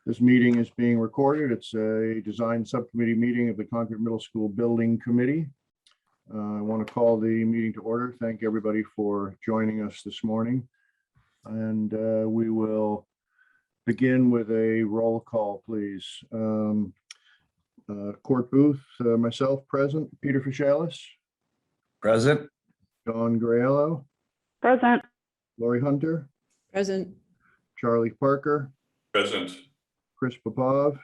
This meeting is being recorded. It's a design subcommittee meeting of the Concord Middle School Building Committee. I want to call the meeting to order. Thank everybody for joining us this morning. And we will begin with a roll call, please. Court Booth, myself present. Peter Fishalis. Present. Dawn Grayello. Present. Lori Hunter. Present. Charlie Parker. Present. Chris Popov.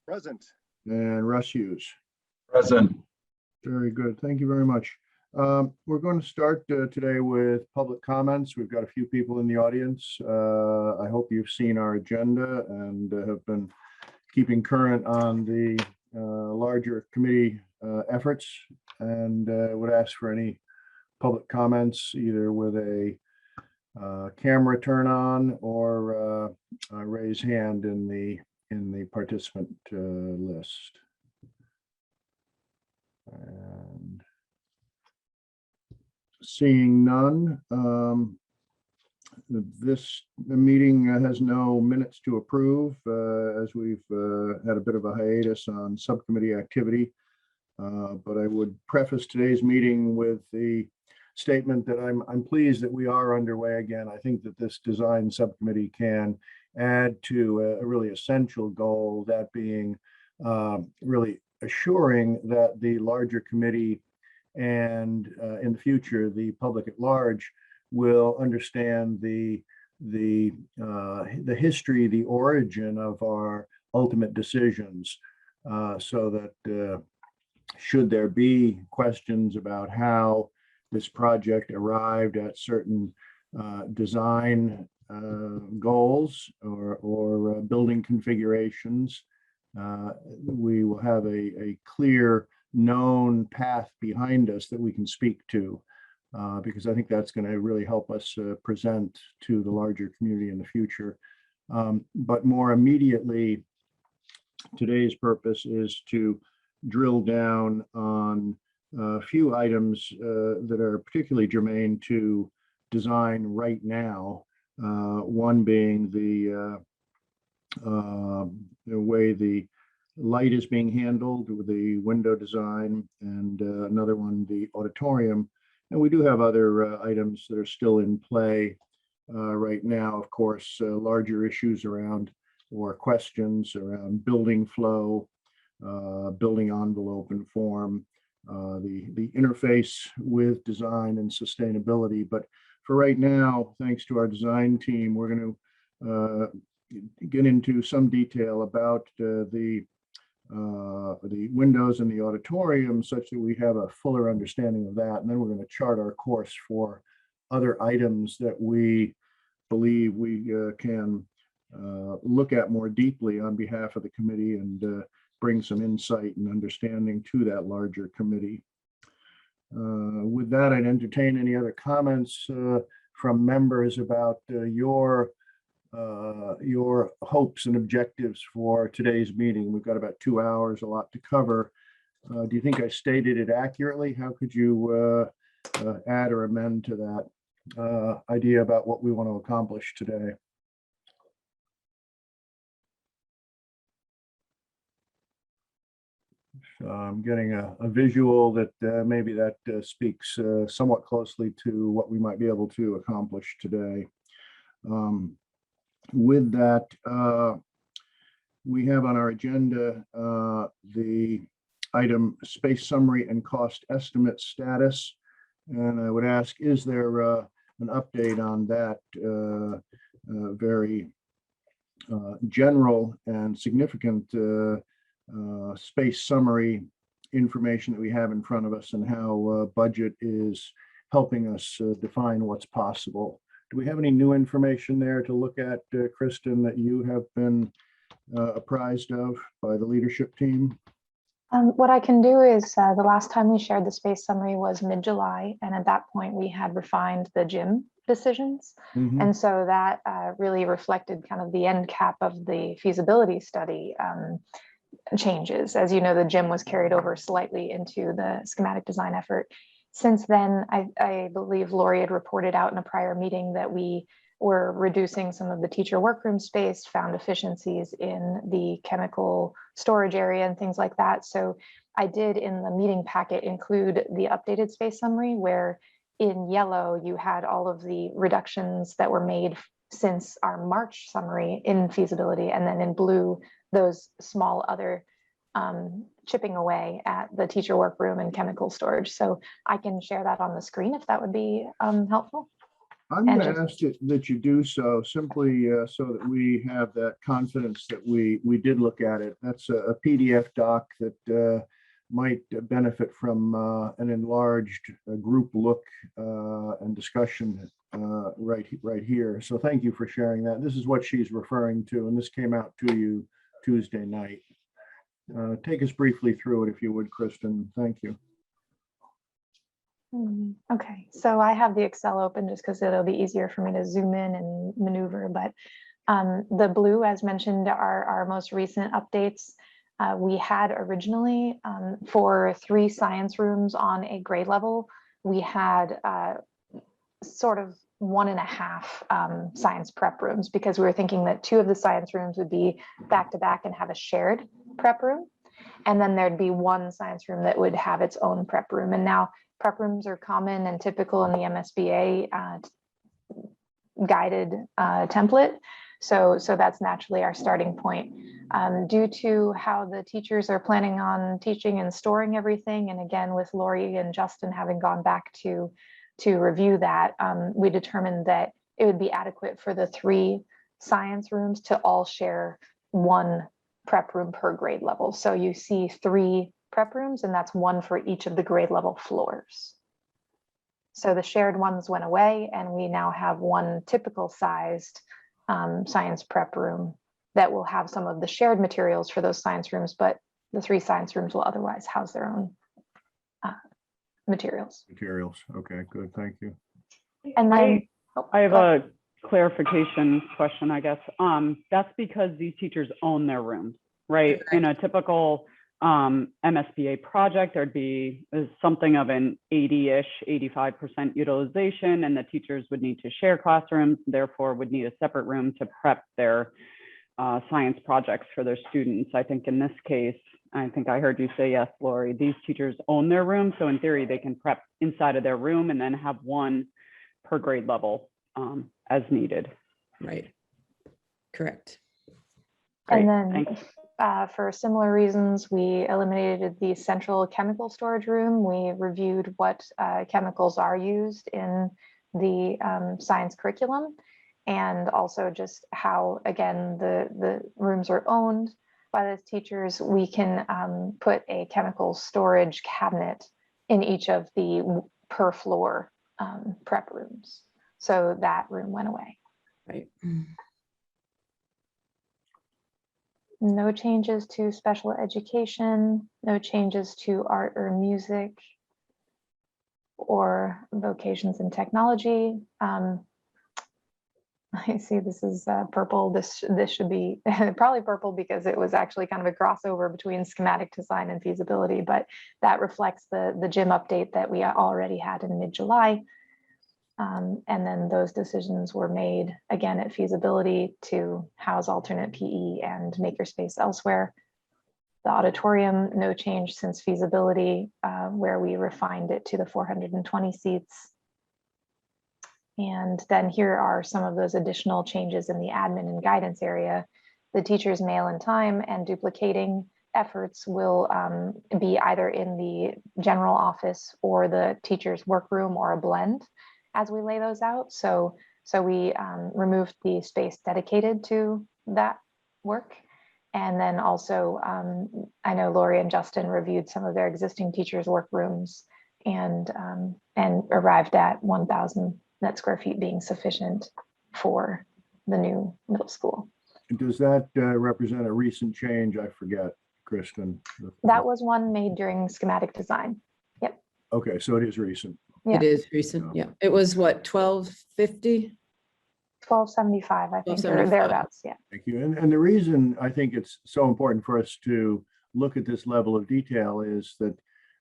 Present. And Russ Hughes. Present. Very good. Thank you very much. We're going to start today with public comments. We've got a few people in the audience. I hope you've seen our agenda and have been keeping current on the larger committee efforts, and would ask for any public comments either with a camera turn on or a raise hand in the participant list. And seeing none, this meeting has no minutes to approve as we've had a bit of a hiatus on subcommittee activity. But I would preface today's meeting with the statement that I'm pleased that we are underway again. I think that this design subcommittee can add to a really essential goal, that being really assuring that the larger committee and in the future the public at large will understand the history, the origin of our ultimate decisions, so that should there be questions about how this project arrived at certain design goals or building configurations, we will have a clear known path behind us that we can speak to, because I think that's going to really help us present to the larger community in the future. But more immediately, today's purpose is to drill down on a few items that are particularly germane to design right now. One being the way the light is being handled with the window design, and another one, the auditorium. And we do have other items that are still in play right now. Of course, larger issues around or questions around building flow, building envelope and form, the interface with design and sustainability. But for right now, thanks to our design team, we're going to get into some detail about the windows in the auditorium, such that we have a fuller understanding of that. And then we're going to chart our course for other items that we believe we can look at more deeply on behalf of the committee and bring some insight and understanding to that larger committee. With that, I'd entertain any other comments from members about your hopes and objectives for today's meeting. We've got about 2 hours, a lot to cover. Do you think I stated it accurately? How could you add or amend to that idea about what we want to accomplish today? I'm getting a visual that maybe that speaks somewhat closely to what we might be able to accomplish today. With that, we have on our agenda the item space summary and cost estimate status. And I would ask, is there an update on that very general and significant space summary information that we have in front of us, and how budget is helping us define what's possible? Do we have any new information there to look at, Kristen, that you have been apprised of by the leadership team? What I can do is the last time we shared the space summary was mid-July, and at that point we had refined the gym decisions. And so that really reflected kind of the end cap of the feasibility study changes. As you know, the gym was carried over slightly into the schematic design effort. Since then, I believe Lori had reported out in a prior meeting that we we're reducing some of the teacher workroom space, found efficiencies in the chemical storage area and things like that. So I did in the meeting packet include the updated space summary, where in yellow you had all of the reductions that were made since our March summary in feasibility, and then in blue, those small other chipping away at the teacher workroom and chemical storage. So I can share that on the screen if that would be helpful. I'm And going to ask that you do so simply so that we have that confidence that we did look at it. That's a PDF doc that might benefit from an enlarged group look and discussion right here. So thank you for sharing that. This is what she's referring to, and this came out to you Tuesday night. Take us briefly through it, if you would, Kristen. Thank you. Okay, so I have the Excel open just because it'll be easier for me to zoom in and maneuver. But the blue, as mentioned, are our most recent updates. We had originally for 3 science rooms on a grade level, we had sort of 1.5 science prep rooms, because we were thinking that 2 of the science rooms would be back to back and have a shared prep room. And then there'd be 1 science room that would have its own prep room. And now prep rooms are common and typical in the MSBA guided template. So that's naturally our starting point. Due to how the teachers are planning on teaching and storing everything, and again, with Lori and Justin having gone back to review that, we determined that it would be adequate for the 3 science rooms to all share 1 prep room per grade level. So you see 3 prep rooms, and that's 1 for each of the grade level floors. So the shared ones went away, and we now have 1 typical sized science prep room that will have some of the shared materials for those science rooms, but the 3 science rooms will otherwise house their own materials. Okay, good. Thank you. And then I have a clarification question, I guess. That's because these teachers own their rooms, right? In a typical MSBA project, there'd be something of an 80-ish, 85% utilization, and the teachers would need to share classrooms, therefore would need a separate room to prep their science projects for their students. I think in this case, I think I heard you say yes, Lori, these teachers own their room. So in theory, they can prep inside of their room and then have 1 per grade level as needed. Right. Correct. And Great, then thanks. for similar reasons, we eliminated the central chemical storage room. We reviewed what chemicals are used in the science curriculum, and also just how, again, the rooms are owned by the teachers. We can put a chemical storage cabinet in each of the per floor prep rooms. So that room went away. Right. No changes to special education, no changes to art or music or vocations and technology. I see this is purple. This should be probably purple because it was actually kind of a crossover between schematic design and feasibility, but that reflects the gym update that we already had in mid-July. And then those decisions were made again at feasibility to house alternate PE and makerspace elsewhere. The auditorium, no change since feasibility, where we refined it to the 420 seats. And then here are some of those additional changes in the admin and guidance area. The teacher's mail and time and duplicating efforts will be either in the general office or the teacher's workroom, or a blend as we lay those out. So we removed the space dedicated to that work. And then also, I know Lori and Justin reviewed some of their existing teachers' workrooms and arrived at 1,000 net square feet being sufficient for the new middle school. Does that represent a recent change? I forget, Kristen. That was one made during schematic design. Yep. Okay, so it is recent. Yeah. It is recent. Yeah. It was what, 1250? 1275, I think, or 1275. thereabouts. Yeah. Thank you. And the reason I think it's so important for us to look at this level of detail is that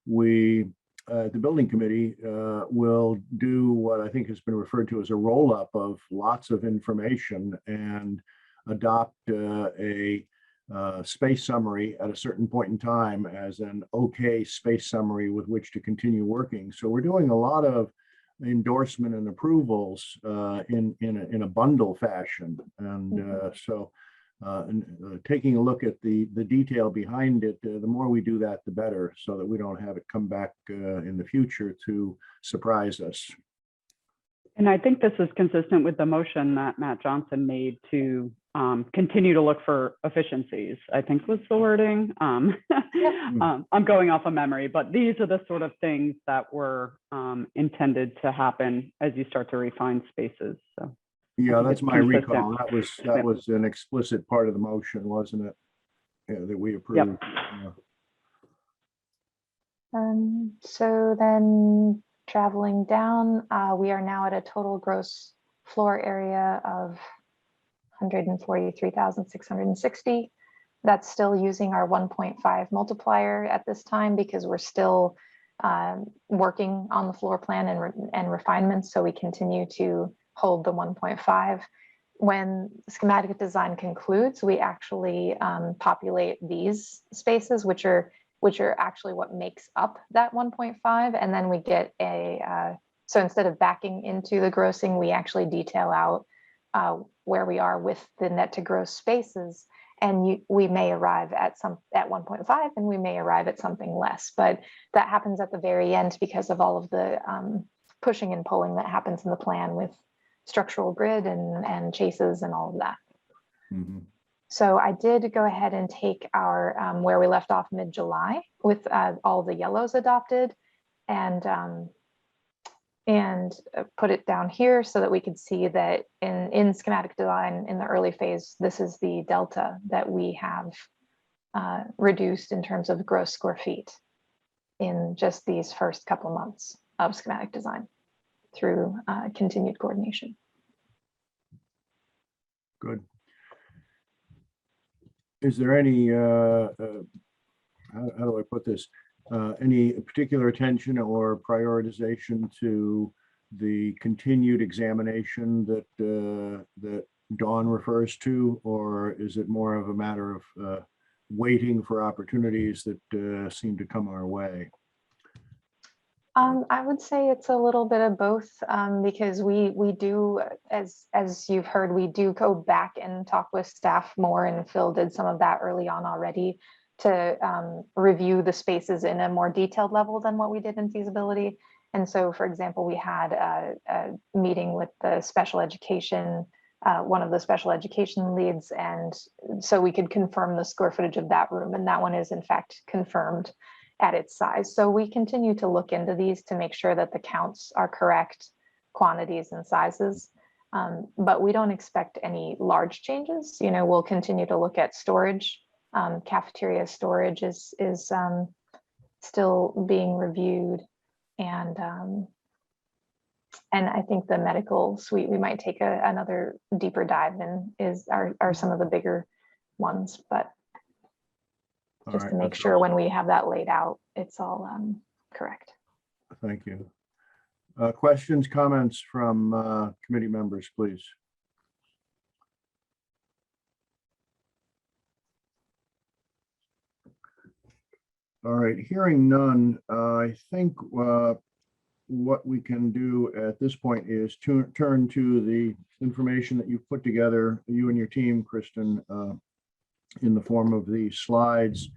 we the building committee will do what I think has been referred to as a roll-up of lots of information and adopt a space summary at a certain point in time as an okay space summary with which to continue working. So we're doing a lot of endorsement and approvals in a bundle fashion, and taking a look at the detail behind it, the more we do that, the better, so that we don't have it come back in the future to surprise us. And I think this is consistent with the motion that Matt Johnson made to continue to look for efficiencies, I think was the wording. I'm going off of memory, but these are the sort of things that were intended to happen as you start to refine spaces. So yeah, that's my consistent. recall. That was an explicit part of the motion, wasn't it? Yeah, that we approved. Yep. Yeah. So then traveling down, we are now at a total gross floor area of 143,660. That's still using our 1.5 multiplier at this time because we're still working on the floor plan and refinements. So we continue to hold the 1.5. When schematic design concludes, we actually populate these spaces, which are actually what makes up that 1.5. And then we get so instead of backing into the grossing, we actually detail out where we are with the net to gross spaces. And we may arrive at 1.5 and we may arrive at something less, but that happens at the very end because of all of the pushing and pulling that happens in the plan with structural grid and chases and all of that. Mm-hmm. So I did go ahead and take our where we left off mid-July with all the yellows adopted and put it down here so that we could see that in schematic design in the early phase, this is the delta that we have reduced in terms of gross square feet in just these first couple months of schematic design through continued coordination. Good. Is there any, how do I put this? Any particular attention or prioritization to the continued examination that Dawn refers to, or is it more of a matter of waiting for opportunities that seem to come our way? I would say it's a little bit of both because we do, as you've heard, we do go back and talk with staff more, and Phil did some of that early on already to review the spaces in a more detailed level than what we did in feasibility. And so, for example, we had a meeting with the special education, one of the special education leads, and so we could confirm the square footage of that room, and that one is in fact confirmed at its size. So we continue to look into these to make sure that the counts are correct, quantities and sizes, but we don't expect any large changes. You know, we'll continue to look at storage. Cafeteria storage is still being reviewed, and I think the medical suite we might take another deeper dive in are some of the bigger ones, but just to make sure when we have that laid out, it's all correct. Thank you. Questions, comments from committee members, please. All right, hearing none, I think what we can do at this point is turn to the information that you've put together, you and your team, Kristen, in the form of these slides.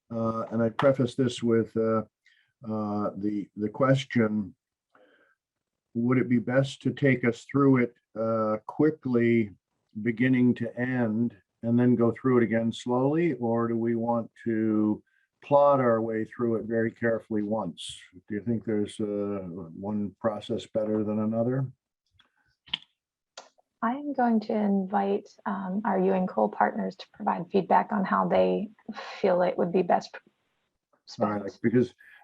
And I preface this with the question, would it be best to take us through it quickly, beginning to end, and then go through it again slowly? Or do we want to plot our way through it very carefully once? Do you think there's one process better than another? I am going to invite our Ewing Cole partners to provide feedback on how they feel it would be best. All right,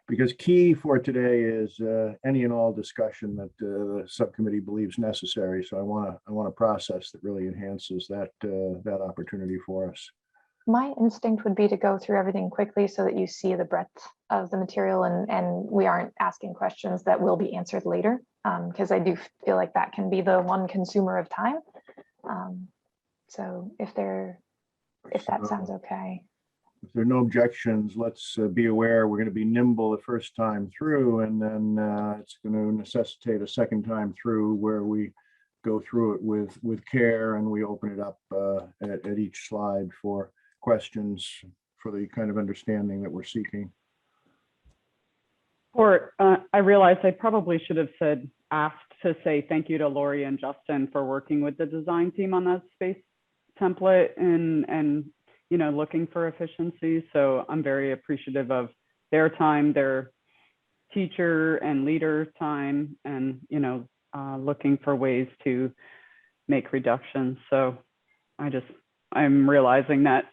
because key for today is any and all discussion that the subcommittee believes necessary. So I want a process that really enhances that opportunity for us. My instinct would be to go through everything quickly so that you see the breadth of the material and we aren't asking questions that will be answered later. Because I do feel like that can be the one consumer of time. So if that sounds okay. If there are no objections, let's be aware we're going to be nimble the first time through, and then it's going to necessitate a second time through where we go through it with care, and we open it up at each slide for questions for the kind of understanding that we're seeking. Or I realized I probably should have asked to say thank you to Lori and Justin for working with the design team on that space template and you know, looking for efficiency. So I'm very appreciative of their time, their teacher and leader time, and you know, looking for ways to make reductions. So I'm realizing that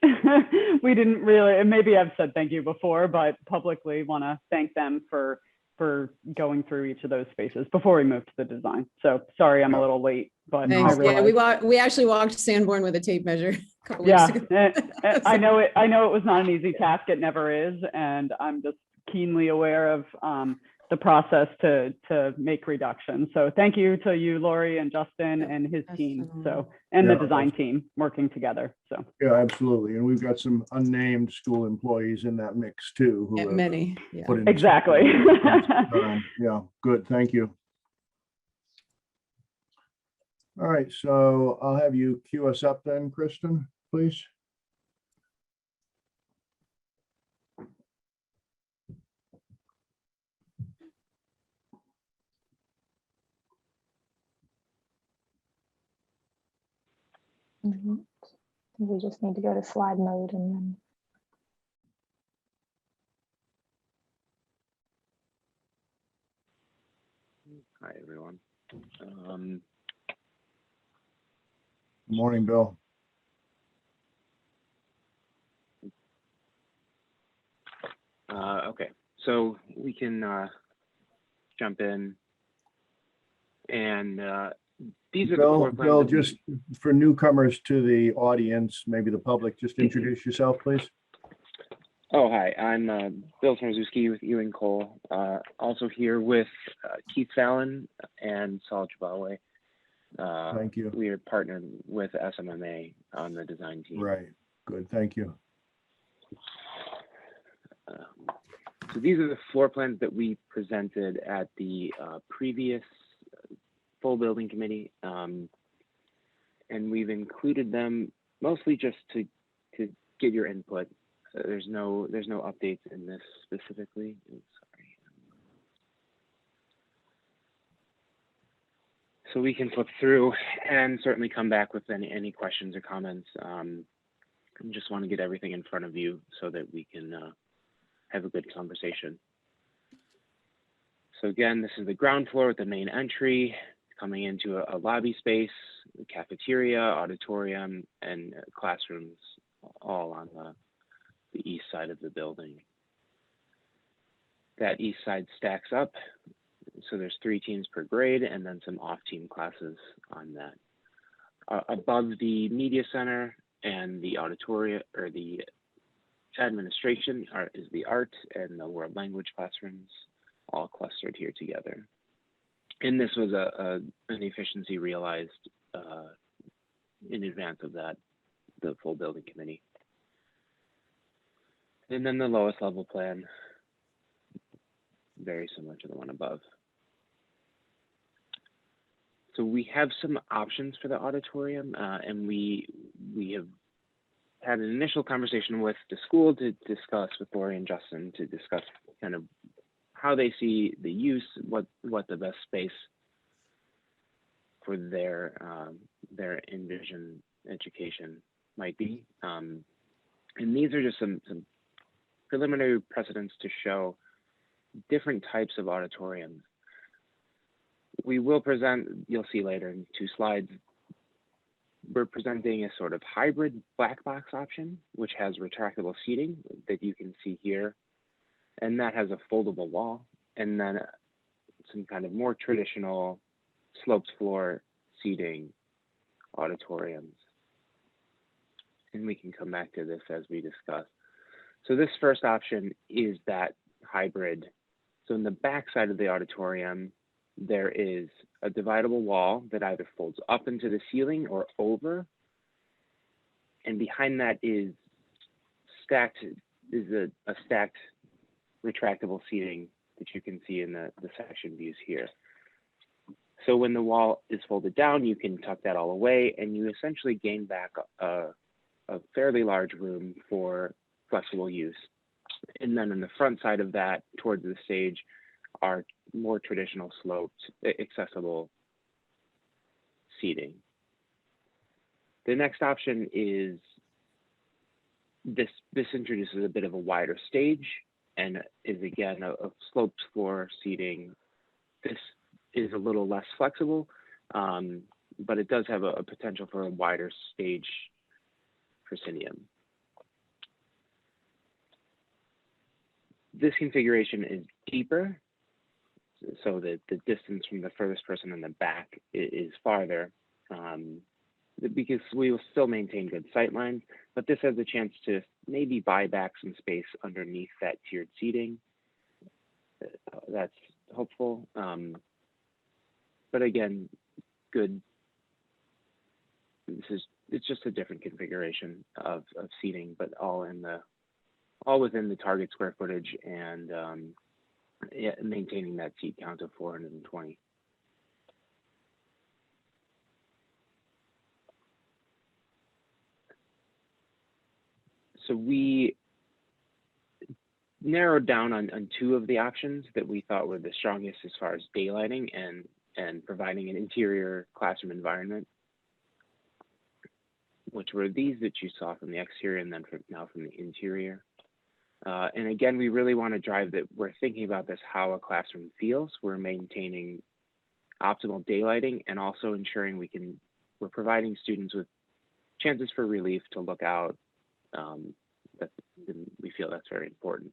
we didn't really, and maybe I've said thank you before, but publicly want to thank them for going through each of those spaces before we move to the design. So sorry, I'm a little late, but Thanks. I Yeah, realized. we actually walked Sanborn with a tape measure a couple Yeah, weeks ago. I know it was not an easy task. It never is. And I'm just keenly aware of the process to make reductions. So thank you to you, Lori and Justin and his team. So, and the design team working together. So. Yeah, absolutely. And we've got some unnamed school employees in that mix too. Who Yeah, have many. Yeah. put in Exactly. Yeah, good. Thank you. All right, so I'll have you cue us up then, Kristen, please. Mhm. We just need to go to slide mode and then. Hi, everyone. Good morning, Bill. Okay, so we can jump in, and these are the floor plans. Bill, just for newcomers to the audience, maybe the public, just introduce yourself, please. Oh, hi, I'm Bill Tomaszewski with Ewing Cole, also here with Keith Fallon and Saul Jabawe. Thank you. We are partnered with SMMA on the design team. Right, good, thank you. So these are the floor plans that we presented at the previous full building committee, and we've included them mostly just to get your input. There's no updates in this specifically. Sorry. So we can flip through and certainly come back with any questions or comments. I just want to get everything in front of you so that we can have a good conversation. So again, this is the ground floor with the main entry, coming into a lobby space, cafeteria, auditorium, and classrooms, all on the east side of the building. That east side stacks up, so there's 3 teams per grade, and then some off-team classes on that. Above the media center and the auditorium, or the administration, is the art and the world language classrooms, all clustered here together. And this was an efficiency realized in advance of that, the full building committee. And then the lowest level plan, very similar to the one above. So we have some options for the auditorium, and we have had an initial conversation with the school to discuss with Lori and Justin to discuss kind of how they see the use, what the best space for their envision education might be. And these are just some preliminary precedents to show different types of auditoriums. We will present, you'll see later in 2 slides, we're presenting a sort of hybrid black box option, which has retractable seating that you can see here. And that has a foldable wall, and then some kind of more traditional sloped floor seating auditoriums. and we can come back to this as we discuss. So this first option is that hybrid. So in the back side of the auditorium, there is a dividable wall that either folds up into the ceiling or over. And behind that is a stacked retractable seating that you can see in the section views here. So when the wall is folded down, you can tuck that all away and you essentially gain back a fairly large room for flexible use. And then on the front side of that, towards the stage, are more traditional sloped, accessible seating. The next option is this introduces a bit of a wider stage and is again a sloped floor seating. This is a little less flexible, but it does have a potential for a wider stage proscenium. This configuration is deeper, so that the distance from the furthest person in the back is farther, because we will still maintain good sight lines, but this has a chance to maybe buy back some space underneath that tiered seating. That's hopeful. But again, good. It's just a different configuration of seating, but all within the target square footage and maintaining that seat count of 420. So we narrowed down on two of the options that we thought were the strongest as far as daylighting and providing an interior classroom environment, which were these that you saw from the exterior and then now from the interior. And again, we really want to drive that we're thinking about this, how a classroom feels. We're maintaining optimal daylighting and also ensuring we're providing students with chances for relief to look out. We feel that's very important.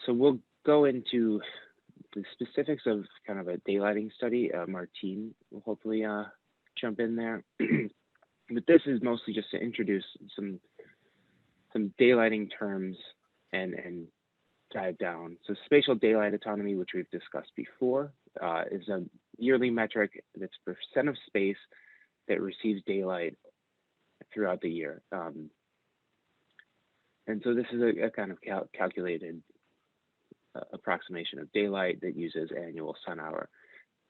So we'll go into the specifics of kind of a daylighting study. Martine will hopefully jump in there. But this is mostly just to introduce some daylighting terms and dive down. So spatial daylight autonomy, which we've discussed before, is a yearly metric that's percent of space that receives daylight throughout the year. And so this is a kind of calculated approximation of daylight that uses annual sun hour.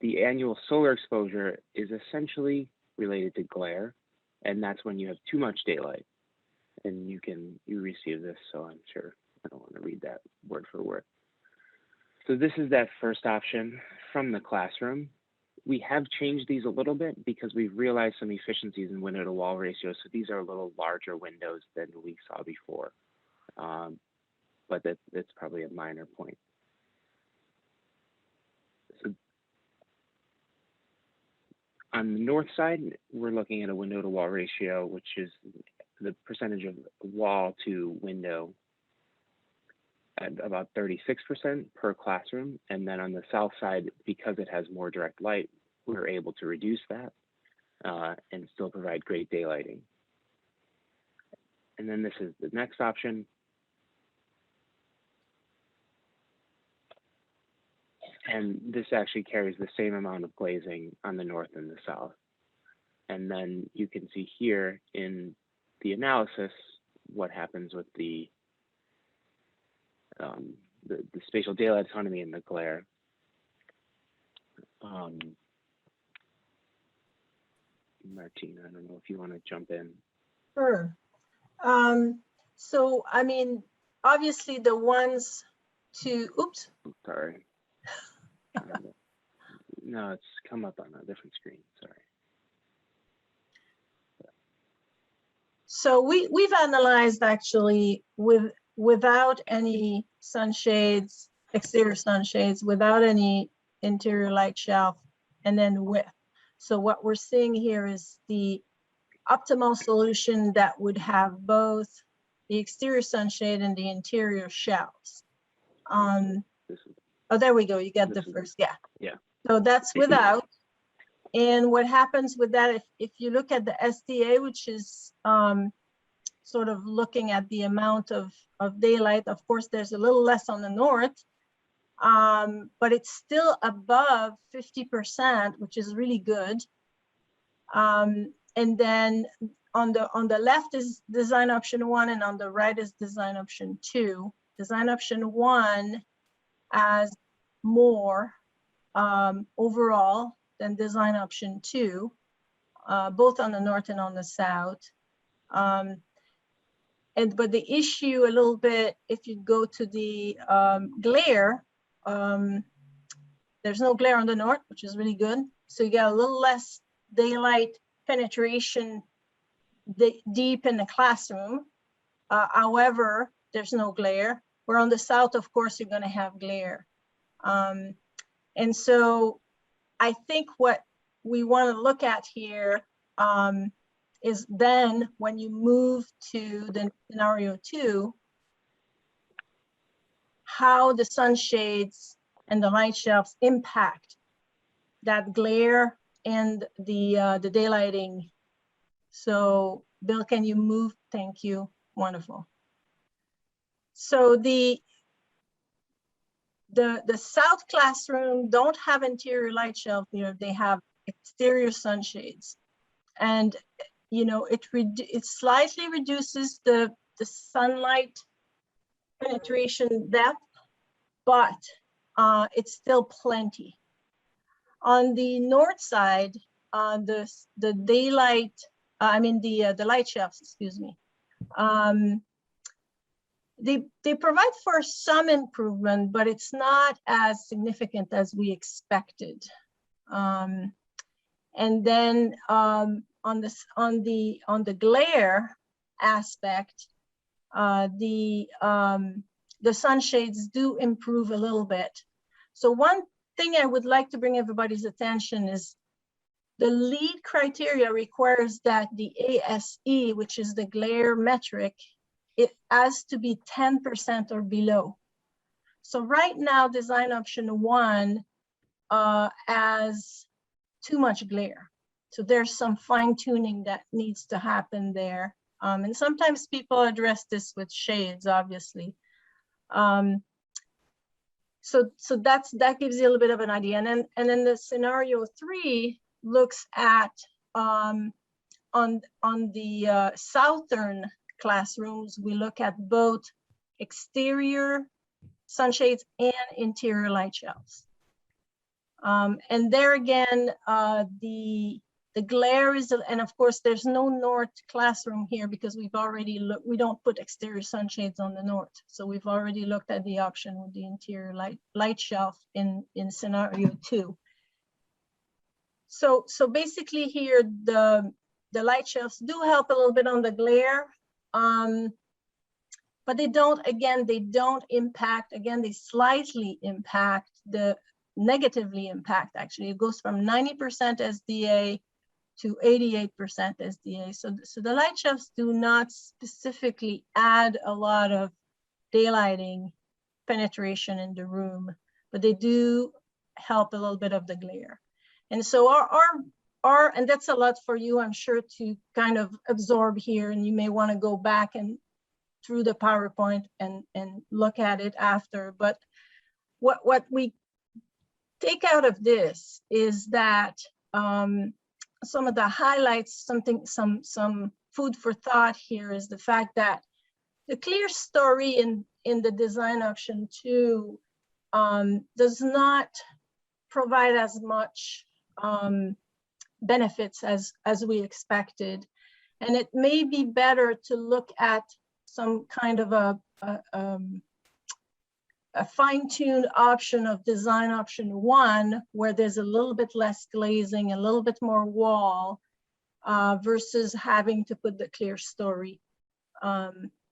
The annual solar exposure is essentially related to glare, and that's when you have too much daylight. And you receive this, so I'm sure I don't want to read that word for word. So this is that first option from the classroom. We have changed these a little bit because we've realized some efficiencies in window to wall ratios. So these are a little larger windows than we saw before. But that's probably a minor point. So on the north side, we're looking at a window to wall ratio, which is the percentage of wall to window at about 36% per classroom. And then on the south side, because it has more direct light, we're able to reduce that and still provide great daylighting. And then this is the next option. And this actually carries the same amount of glazing on the north and the south. And then you can see here in the analysis what happens with the spatial daylight autonomy and the glare. Martina, I don't know if you want to jump in. Sure. So, I mean, obviously the ones to, oops. Sorry. No, it's come up on a different screen, sorry. So we've analyzed actually without any sunshades, exterior sunshades, without any interior light shelf, and then with. So what we're seeing here is the optimal solution that would have both the exterior sunshade and the interior shelves. Oh, there we go. You got the first, yeah. Yeah. So that's without. And what happens with that, if you look at the SDA, which is sort of looking at the amount of daylight, of course, there's a little less on the north, but it's still above 50%, which is really good. And then on the left is design option 1, and on the right is design option 2. Design option 1 has more overall than design option 2, both on the north and on the south. But the issue a little bit, if you go to the glare, there's no glare on the north, which is really good. So you get a little less daylight penetration deep in the classroom. However, there's no glare. Where on the south, of course, you're going to have glare. And so I think what we want to look at here is then when you move to the scenario 2, how the sunshades and the light shelves impact that glare and the daylighting. So Bill, can you move? Thank you. Wonderful. So the south classroom don't have interior light shelf here. They have exterior sunshades, and you know it slightly reduces the sunlight penetration depth, but it's still plenty. On the north side, the daylight, the light shelves, excuse me. They provide for some improvement, but it's not as significant as we expected. And then on the glare aspect, the sunshades do improve a little bit. So one thing I would like to bring everybody's attention is the lead criteria requires that the ASE, which is the glare metric, it has to be 10% or below. So right now, design option 1 has too much glare. So there's some fine tuning that needs to happen there. And sometimes people address this with shades, obviously. So that gives you a little bit of an idea. And then the scenario 3 looks at on the southern classrooms, we look at both exterior sunshades and interior light shelves. And there again, the glare is, and of course there's no north classroom here because we've already looked, we don't put exterior sunshades on the north. So we've already looked at the option with the interior light shelf in scenario 2. So basically here, the light shelves do help a little bit on the glare, but they don't impact, again, they slightly impact negatively impact, actually. It goes from 90% SDA to 88% SDA. So the light shelves do not specifically add a lot of daylighting penetration in the room, but they do help a little bit of the glare. And so our and that's a lot for you, I'm sure, to kind of absorb here, and you may want to go back and through the PowerPoint and look at it after. But what we take out of this is that some of the highlights, some food for thought here is the fact that the clear story in the design option 2 does not provide as much benefits as we expected. And it may be better to look at some kind of a fine-tuned option of design option 1, where there's a little bit less glazing, a little bit more wall, versus having to put the clear story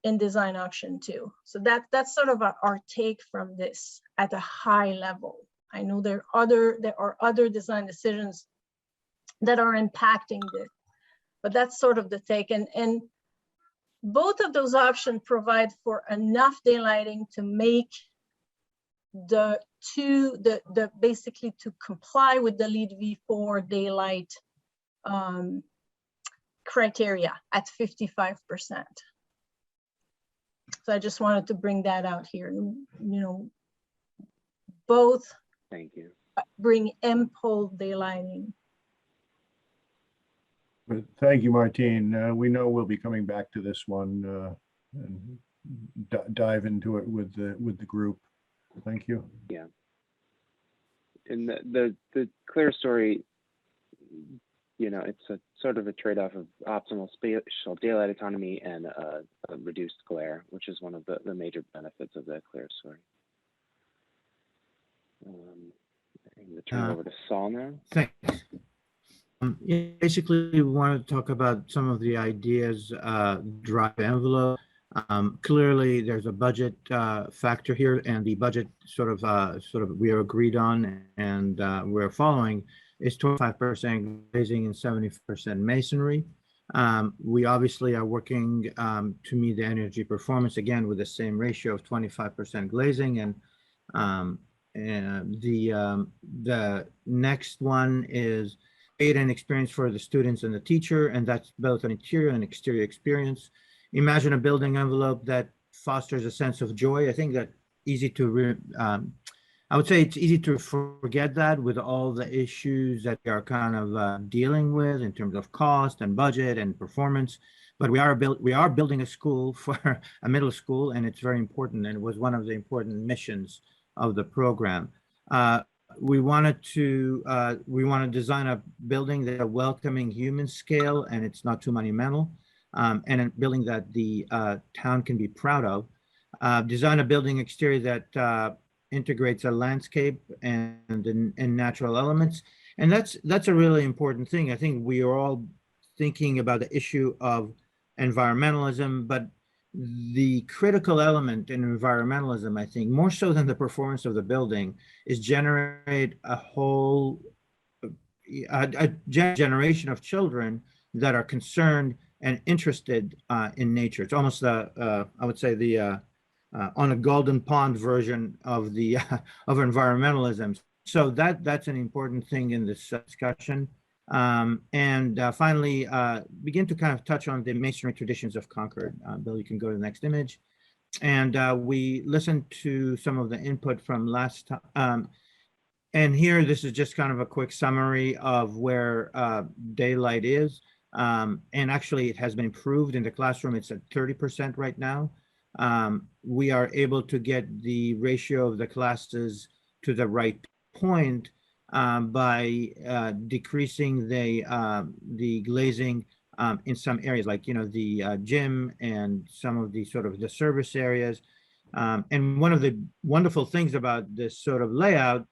in design option 2. So that's sort of our take from this at a high level. I know there are other design decisions that are impacting this, but that's sort of the take. And both of those options provide for enough daylighting to make basically to comply with the LEED V4 daylight criteria at 55%. So I just wanted to bring that out here. You know, both Thank you. bring M-pole daylighting. But thank you, Martine. We know we'll be coming back to this one and dive into it with the group. Thank you. Yeah. And the clear story, you know, it's a sort of a trade-off of optimal spatial daylight autonomy and a reduced glare, which is one of the major benefits of the clear story. I'm going to turn it over to Saul now. Thanks. Yeah, basically, we want to talk about some of the ideas, drive envelope. Clearly, there's a budget factor here, and the budget sort of we are agreed on, and we're following is 25% glazing and 70% masonry. We obviously are working to meet the energy performance again with the same ratio of 25% glazing, and the next one is create an experience for the students and the teacher, and that's both an interior and exterior experience. Imagine a building envelope that fosters a sense of joy. I think that easy to, I would say it's easy to forget that with all the issues that we are kind of dealing with in terms of cost and budget and performance. But we are building a school for a middle school, and it's very important, and it was one of the important missions of the program. We want to design a building that's a welcoming human scale, and it's not too monumental, and a building that the town can be proud of. Design a building exterior that integrates a landscape and natural elements, and that's a really important thing. I think we are all thinking about the issue of environmentalism, but the critical element in environmentalism, I think, more so than the performance of the building, is generate a whole generation of children that are concerned and interested in nature. It's almost I would say the on a golden pond version of the of environmentalism. So that's an important thing in this discussion. And finally, begin to kind of touch on the masonry traditions of Concord. Bill, you can go to the next image. And we listened to some of the input from last time. And here, this is just kind of a quick summary of where daylight is. And actually, it has been improved in the classroom. It's at 30% right now. We are able to get the ratio of the classes to the right point by decreasing the glazing in some areas, like, you know, the gym and some of the sort of the service areas. And one of the wonderful things about this sort of layout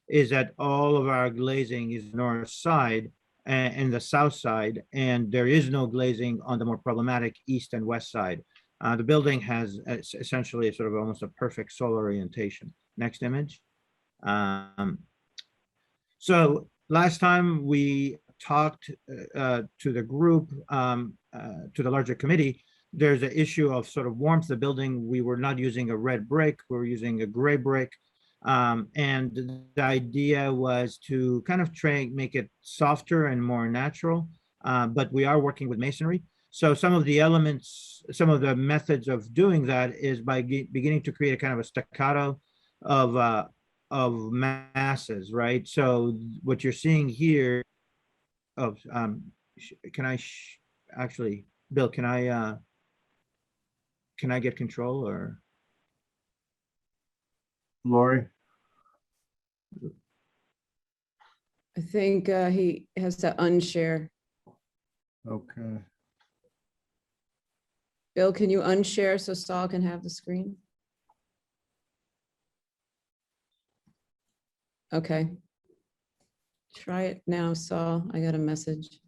is that all of our glazing is north side and the south side, and there is no glazing on the more problematic east and west side. The building has essentially sort of almost a perfect solar orientation. Next image. So last time we talked to the group, to the larger committee, there's an issue of sort of warmth. The building, we were not using a red brick, we were using a gray brick. And the idea was to kind of make it softer and more natural, but we are working with masonry. So some of the elements, some of the methods of doing that is by beginning to create a kind of a staccato of masses, right? So what you're seeing here can I actually, Bill, can I get control, or? Lori? I think he has to unshare. Okay. Bill, can you unshare so Saul can have the screen? Okay. Try it now, Saul. I got a message.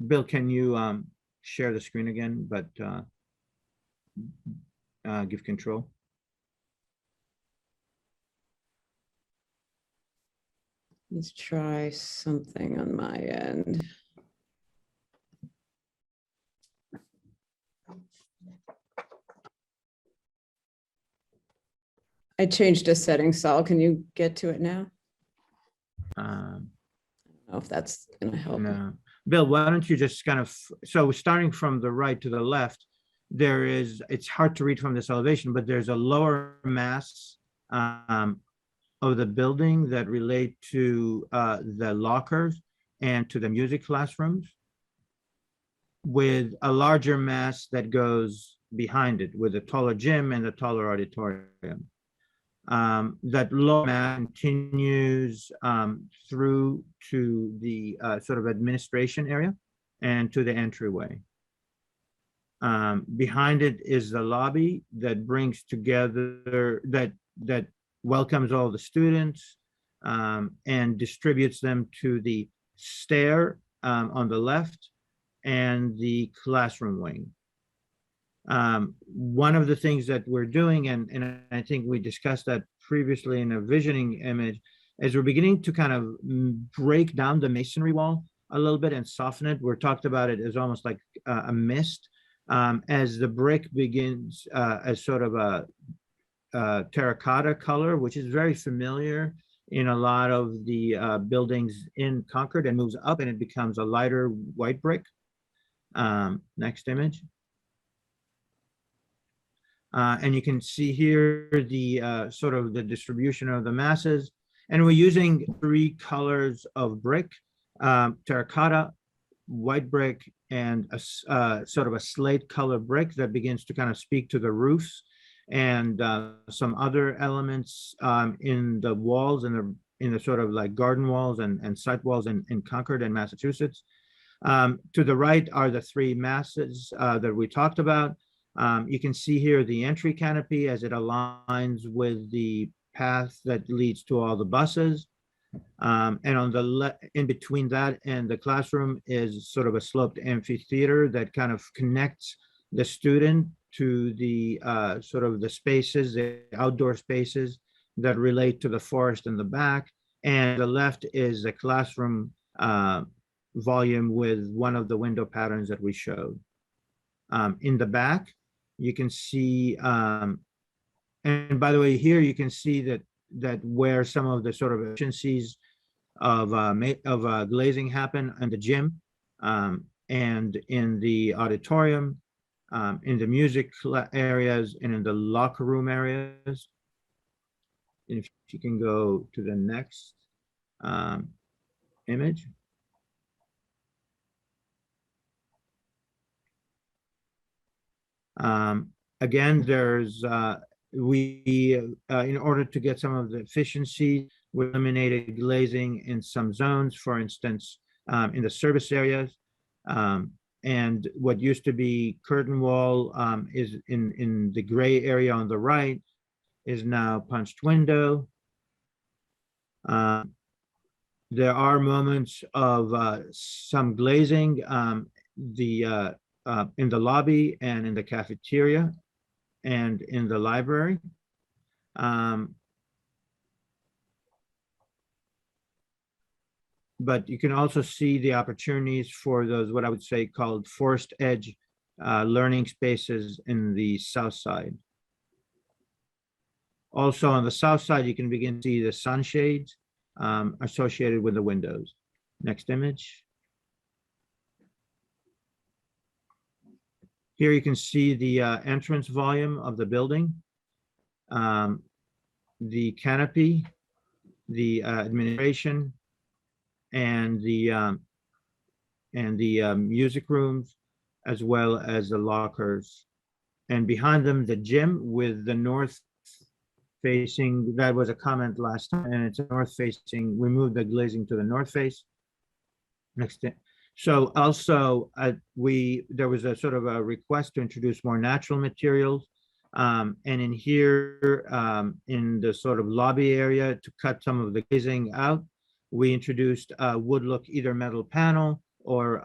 Bill, can you share the screen again, but give control? Let's try something on my end. I changed a setting, Saul. Can you get to it now? Um, I don't know if that's gonna help. No. Bill, why don't you just kind of, so starting from the right to the left, there is, it's hard to read from this elevation, but there's a lower mass of the building that relate to the lockers and to the music classrooms, with a larger mass that goes behind it with a taller gym and a taller auditorium. That low mass continues through to the sort of administration area and to the entryway. Behind it is the lobby that brings together, that welcomes all the students and distributes them to the stair on the left and the classroom wing. One of the things that we're doing, and I think we discussed that previously in a visioning image, is we're beginning to kind of break down the masonry wall a little bit and soften it. We're talked about it as almost like a mist, as the brick begins as sort of a terracotta color, which is very familiar in a lot of the buildings in Concord, and moves up and it becomes a lighter white brick. Next image. And you can see here the sort of the distribution of the masses. And we're using 3 colors of brick, terracotta, white brick, and a sort of a slate color brick that begins to kind of speak to the roofs and some other elements in the walls and in the sort of like garden walls and site walls in Concord and Massachusetts. To the right are the 3 masses that we talked about. You can see here the entry canopy as it aligns with the path that leads to all the buses. And on the in between that and the classroom is sort of a sloped amphitheater that kind of connects the student to the sort of the spaces, the outdoor spaces that relate to the forest in the back. And the left is the classroom volume with one of the window patterns that we showed. In the back, you can see, and by the way, here you can see that where some of the sort of efficiencies of glazing happen in the gym and in the auditorium, in the music areas, and in the locker room areas. And if you can go to the next image. Again, there's in order to get some of the efficiency, we eliminated glazing in some zones, for instance, in the service areas. And what used to be curtain wall is in the gray area on the right is now punched window. There are moments of some glazing in the lobby and in the cafeteria and in the library. But you can also see the opportunities for those, what I would say called forced edge learning spaces in the south side. Also on the south side, you can begin to see the sunshades associated with the windows. Next image. Here you can see the entrance volume of the building, the canopy, the administration, and the music rooms, as well as the lockers. And behind them, the gym with the north facing, that was a comment last time, and it's a north facing, we moved the glazing to the north face. Next. So also there was a sort of a request to introduce more natural materials. And in here, in the sort of lobby area to cut some of the glazing out, we introduced a wood look either metal panel or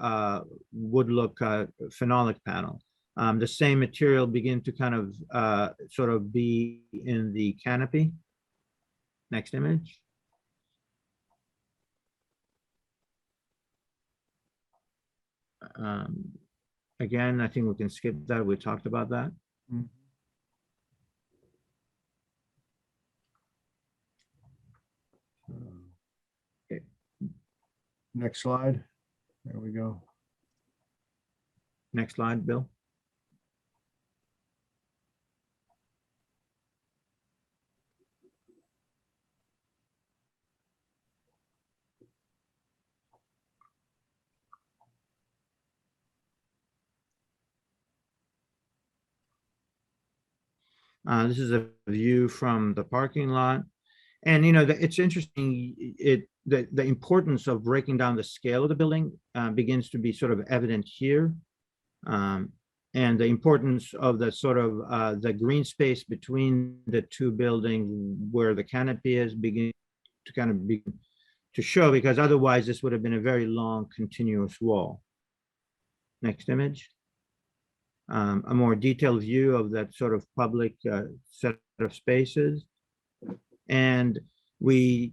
wood look phenolic panel. The same material begin to kind of sort of be in the canopy. Next image. Again, I think we can skip that. We talked about that. Next slide. There we go. Next slide, Bill. This is a view from the parking lot. And, you know, it's interesting, the importance of breaking down the scale of the building begins to be sort of evident here. And the importance of the sort of the green space between the two buildings where the canopy is begin to kind of begin to show, because otherwise this would have been a very long continuous wall. Next image. A more detailed view of that sort of public set of spaces. And we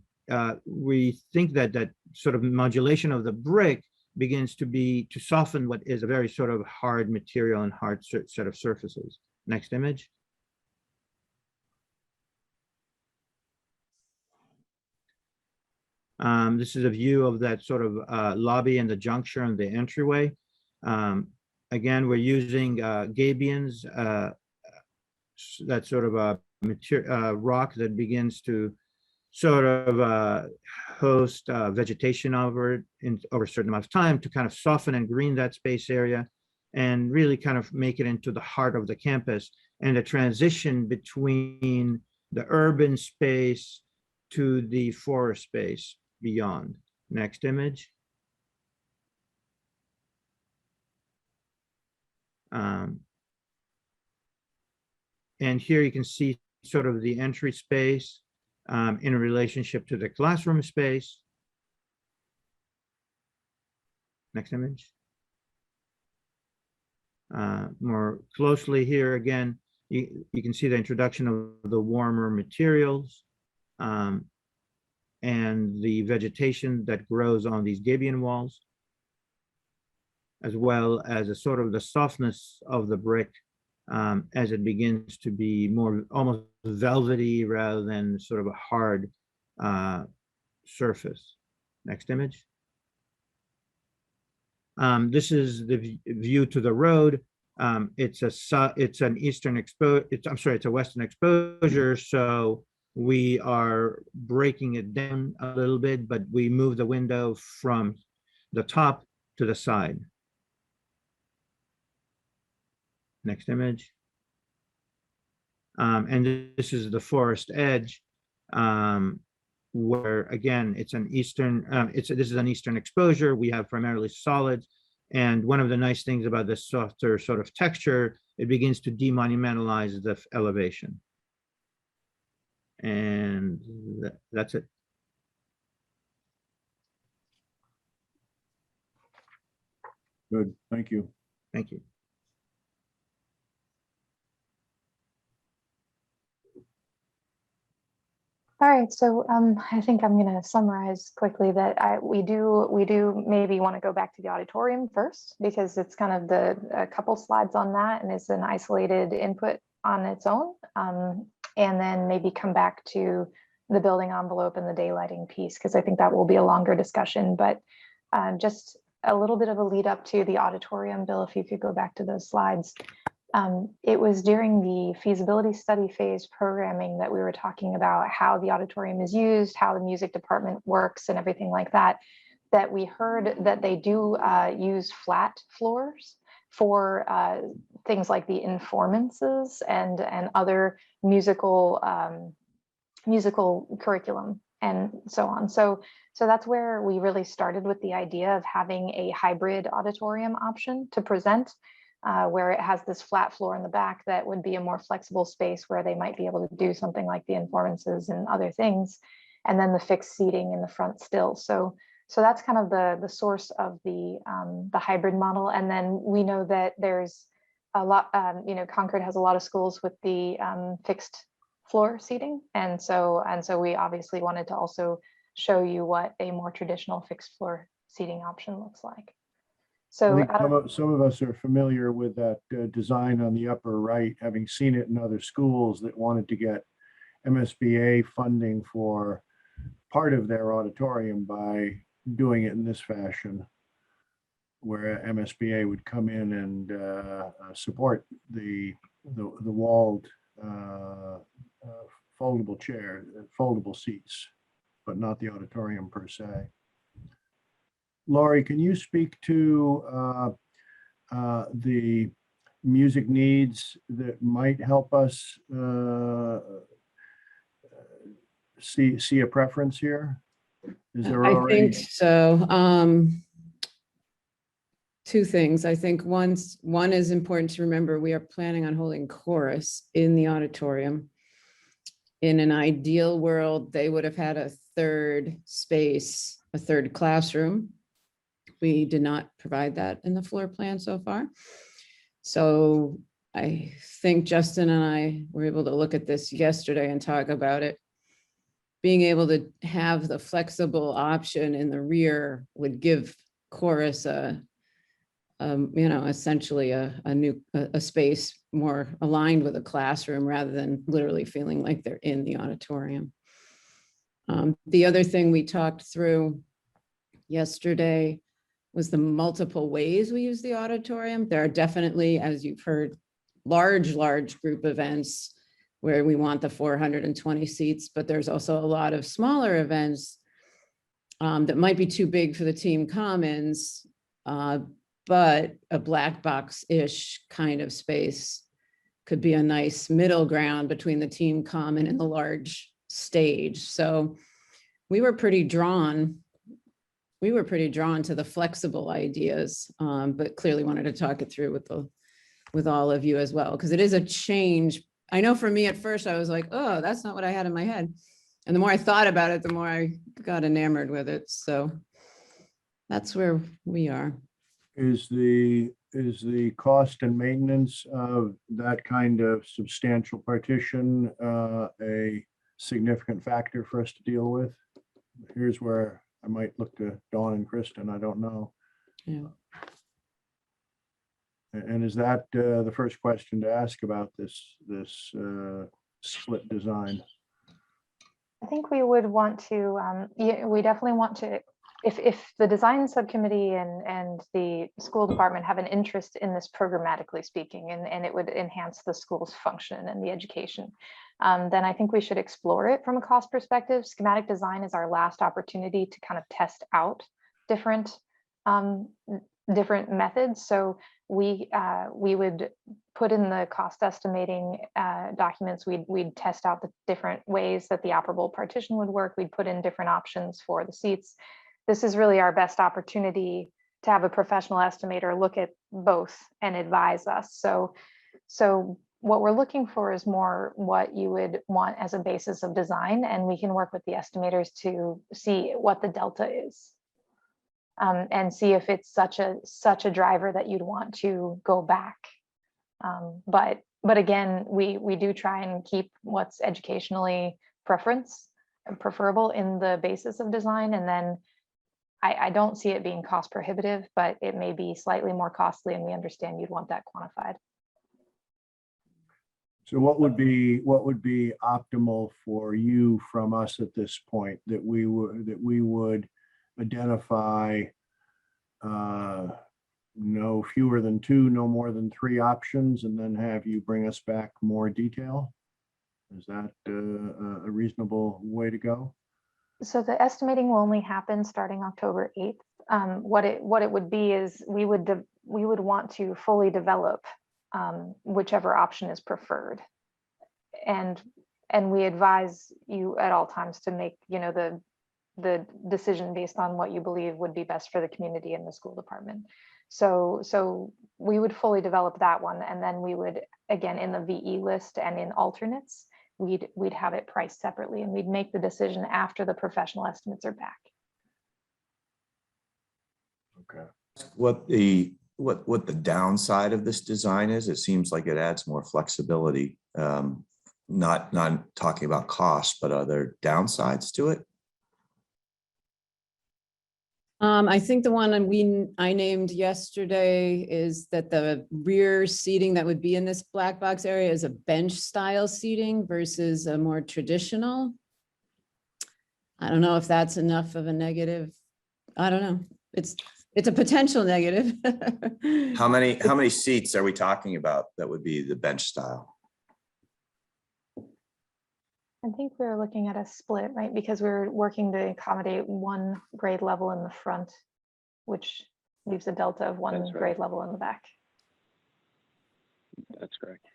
think that sort of modulation of the brick begins to soften what is a very sort of hard material and hard set of surfaces. Next image. This is a view of that sort of lobby and the juncture and the entryway. Again, we're using gabions, that sort of a rock that begins to sort of host vegetation over a certain amount of time to kind of soften and green that space area and really kind of make it into the heart of the campus, and the transition between the urban space to the forest space beyond. Next image. And here you can see sort of the entry space in relationship to the classroom space. Next image. More closely here again, you can see the introduction of the warmer materials and the vegetation that grows on these gabion walls, as well as a sort of the softness of the brick as it begins to be more almost velvety rather than sort of a hard surface. Next image. This is the view to the road. It's an eastern exposure. It's a western exposure. So we are breaking it down a little bit, but we move the window from the top to the side. Next image. And this is the forest edge, where again, it's an eastern, this is an eastern exposure. We have primarily solids. And one of the nice things about this softer sort of texture, it begins to demonumentalize the elevation. And that's it. Good, thank you. Thank you. All right, so I think I'm going to summarize quickly that we do maybe want to go back to the auditorium first, because it's kind of a couple slides on that, and it's an isolated input on its own, and then maybe come back to the building envelope and the daylighting piece, because I think that will be a longer discussion. But just a little bit of a lead up to the auditorium. Bill, if you could go back to those slides. It was during the feasibility study phase programming that we were talking about how the auditorium is used, how the music department works and everything like that, that we heard that they do use flat floors for things like the informances and other musical curriculum and so on. So that's where we really started with the idea of having a hybrid auditorium option to present, where it has this flat floor in the back that would be a more flexible space where they might be able to do something like the informances and other things, and then the fixed seating in the front still. So that's kind of the source of the hybrid model. And then we know that there's a lot, Concord has a lot of schools with the fixed floor seating, and so we obviously wanted to also show you what a more traditional fixed floor seating option looks like. So I think some of us are familiar with that design on the upper right, having seen it in other schools that wanted to get MSBA funding for part of their auditorium by doing it in this fashion, where MSBA would come in and support the walled foldable chair, foldable seats, but not the auditorium per se. Laurie, can you speak to the music needs that might help us see a preference here? Is there I already? think so. Two things. I think one is important to remember. We are planning on holding chorus in the auditorium. In an ideal world, they would have had a third space, a third classroom. We did not provide that in the floor plan so far. So I think Justin and I were able to look at this yesterday and talk about it. Being able to have the flexible option in the rear would give chorus essentially a space more aligned with a classroom rather than literally feeling like they're in the auditorium. The other thing we talked through yesterday was the multiple ways we use the auditorium. There are definitely, as you've heard, large group events where we want the 420 seats, but there's also a lot of smaller events that might be too big for the team commons, but a black box-ish kind of space could be a nice middle ground between the team common and the large stage. So we were pretty drawn to the flexible ideas, but clearly wanted to talk it through with all of you as well, because it is a change. I know for me at first, I was like, oh, that's not what I had in my head. And the more I thought about it, the more I got enamored with it. So that's where we are. Is the cost and maintenance of that kind of substantial partition a significant factor for us to deal with? Here's where I might look to Dawn and Kristen. I don't know. Yeah. And is that the first question to ask about this split design? I think we would want to, we definitely want to, if the design subcommittee and the school department have an interest in this programmatically speaking, and it would enhance the school's function and the education, then I think we should explore it from a cost perspective. Schematic design is our last opportunity to kind of test out different methods. So we would put in the cost estimating documents. We'd test out the different ways that the operable partition would work. We'd put in different options for the seats. This is really our best opportunity to have a professional estimator look at both and advise us. So what we're looking for is more what you would want as a basis of design, and we can work with the estimators to see what the delta is. And see if it's such a driver that you'd want to go back. But again, we do try and keep what's educationally preferable in the basis of design. And then I don't see it being cost prohibitive, but it may be slightly more costly, and we understand you'd want that quantified. So what would be optimal for you from us at this point, that we would identify no fewer than 2, no more than 3 options, and then have you bring us back more detail? Is that a reasonable way to go? So the estimating will only happen starting October 8th. What it would be is we would want to fully develop whichever option is preferred, and we advise you at all times to make the decision based on what you believe would be best for the community and the school department. So we would fully develop that one, and then we would, again, in the VE list and in alternates, we'd have it priced separately, and we'd make the decision after the professional estimates are back. Okay. What the downside of this design is? It seems like it adds more flexibility. Not talking about cost, but are there downsides to it? I think the one I named yesterday is that the rear seating that would be in this black box area is a bench style seating versus a more traditional. I don't know if that's enough of a negative I don't know. It's a potential negative. How many seats are we talking about that would be the bench style? I think we were looking at a split, right? Because we were working to accommodate one grade level in the front, which leaves a delta of one That's right. grade level in the back. That's correct.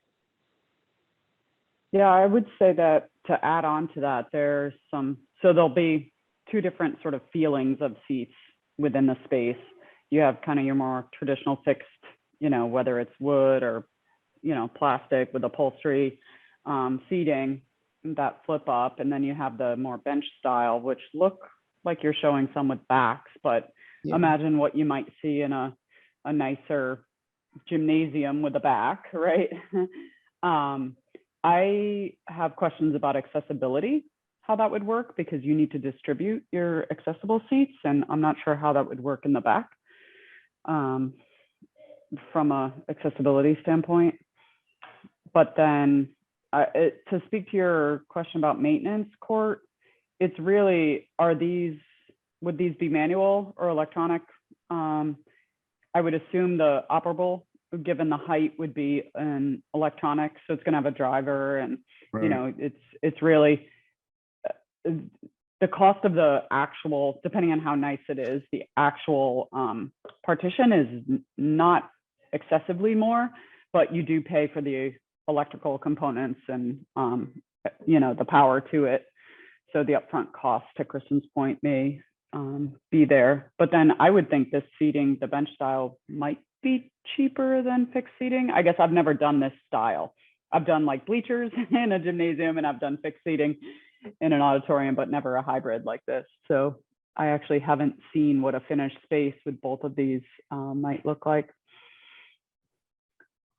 Yeah, I would say that to add on to that, there's so there'll be two different sort of feelings of seats within the space. You have kind of your more traditional fixed, whether it's wood or, plastic with upholstery seating that flip up. And then you have the more bench style, which look like you're showing some with backs, but Yeah. imagine what you might see in a nicer gymnasium with a back, right? I have questions about accessibility, how that would work, because you need to distribute your accessible seats, and I'm not sure how that would work in the back from a accessibility standpoint. But then to speak to your question about maintenance, Court, it's really, would these be manual or electronic? I would assume the operable, given the height, would be an electronic, so it's going to have a driver, and Right. it's really the cost of the actual, depending on how nice it is, the actual partition is not excessively more, but you do pay for the electrical components and the power to it. So the upfront cost, to Kristen's point, may be there. But then I would think this seating, the bench style, might be cheaper than fixed seating. I guess I've never done this style. I've done like bleachers in a gymnasium, and I've done fixed seating in an auditorium, but never a hybrid like this. So I actually haven't seen what a finished space with both of these might look like.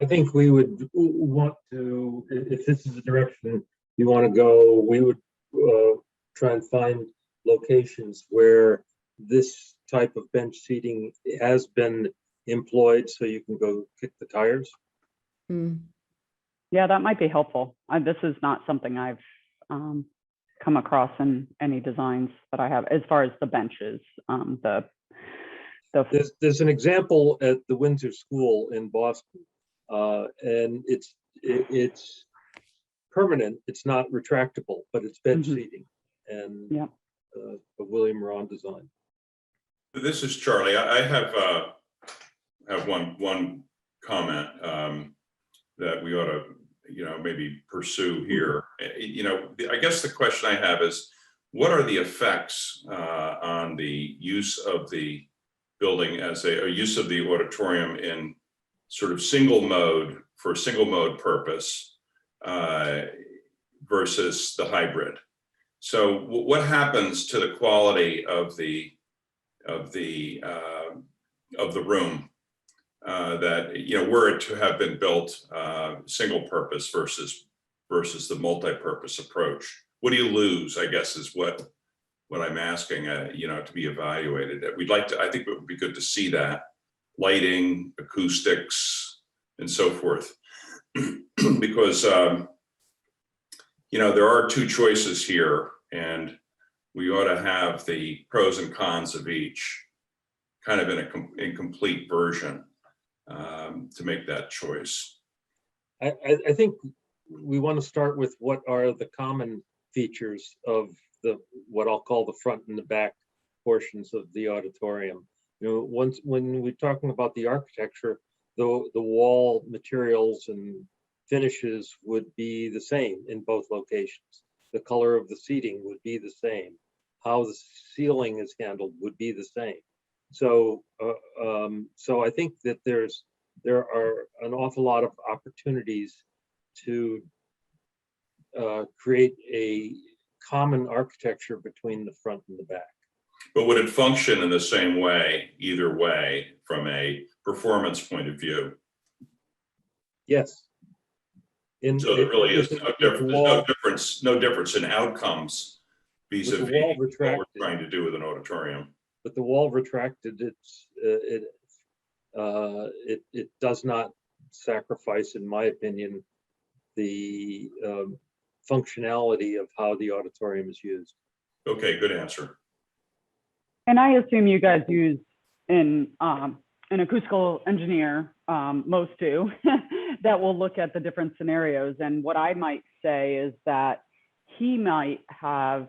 I think we would want to, if this is the direction you want to go, we would try and find locations where this type of bench seating has been employed, so you can go kick the tires. Mm. Yeah, that might be helpful. This is not something I've come across in any designs that I have, as far as the benches. There's an example at the Windsor School in Boston, and it's permanent. It's not retractable, but it's bench seating, and a William Ron design. This is Charlie. I have one comment that we ought to maybe pursue here. I guess the question I have is, what are the effects on the use of the building as a use of the auditorium in sort of single mode for single mode purpose versus the hybrid? So what happens to the quality of the room that were it to have been built single purpose versus the multi-purpose approach? What do you lose, I guess, is what I'm asking, to be evaluated. I think it would be good to see that lighting, acoustics, and so forth, because there are two choices here, and we ought to have the pros and cons of each kind of in a incomplete version to make that choice. I think we want to start with what are the common features of what I'll call the front and the back portions of the auditorium. When we're talking about the architecture, the wall materials and finishes would be the same in both locations. The color of the seating would be the same. How the ceiling is handled would be the same. So I think that there are an awful lot of opportunities to create a common architecture between the front and the back. But would it function in the same way, either way, from a performance point of view? Yes. So there really is no difference in outcomes vis-a-vis what we're trying to do with an auditorium. But the wall retracted, it does not sacrifice, in my opinion, the functionality of how the auditorium is used. Okay, good answer. And I assume you guys use an acoustical engineer, most do, that will look at the different scenarios. And what I might say is that he might have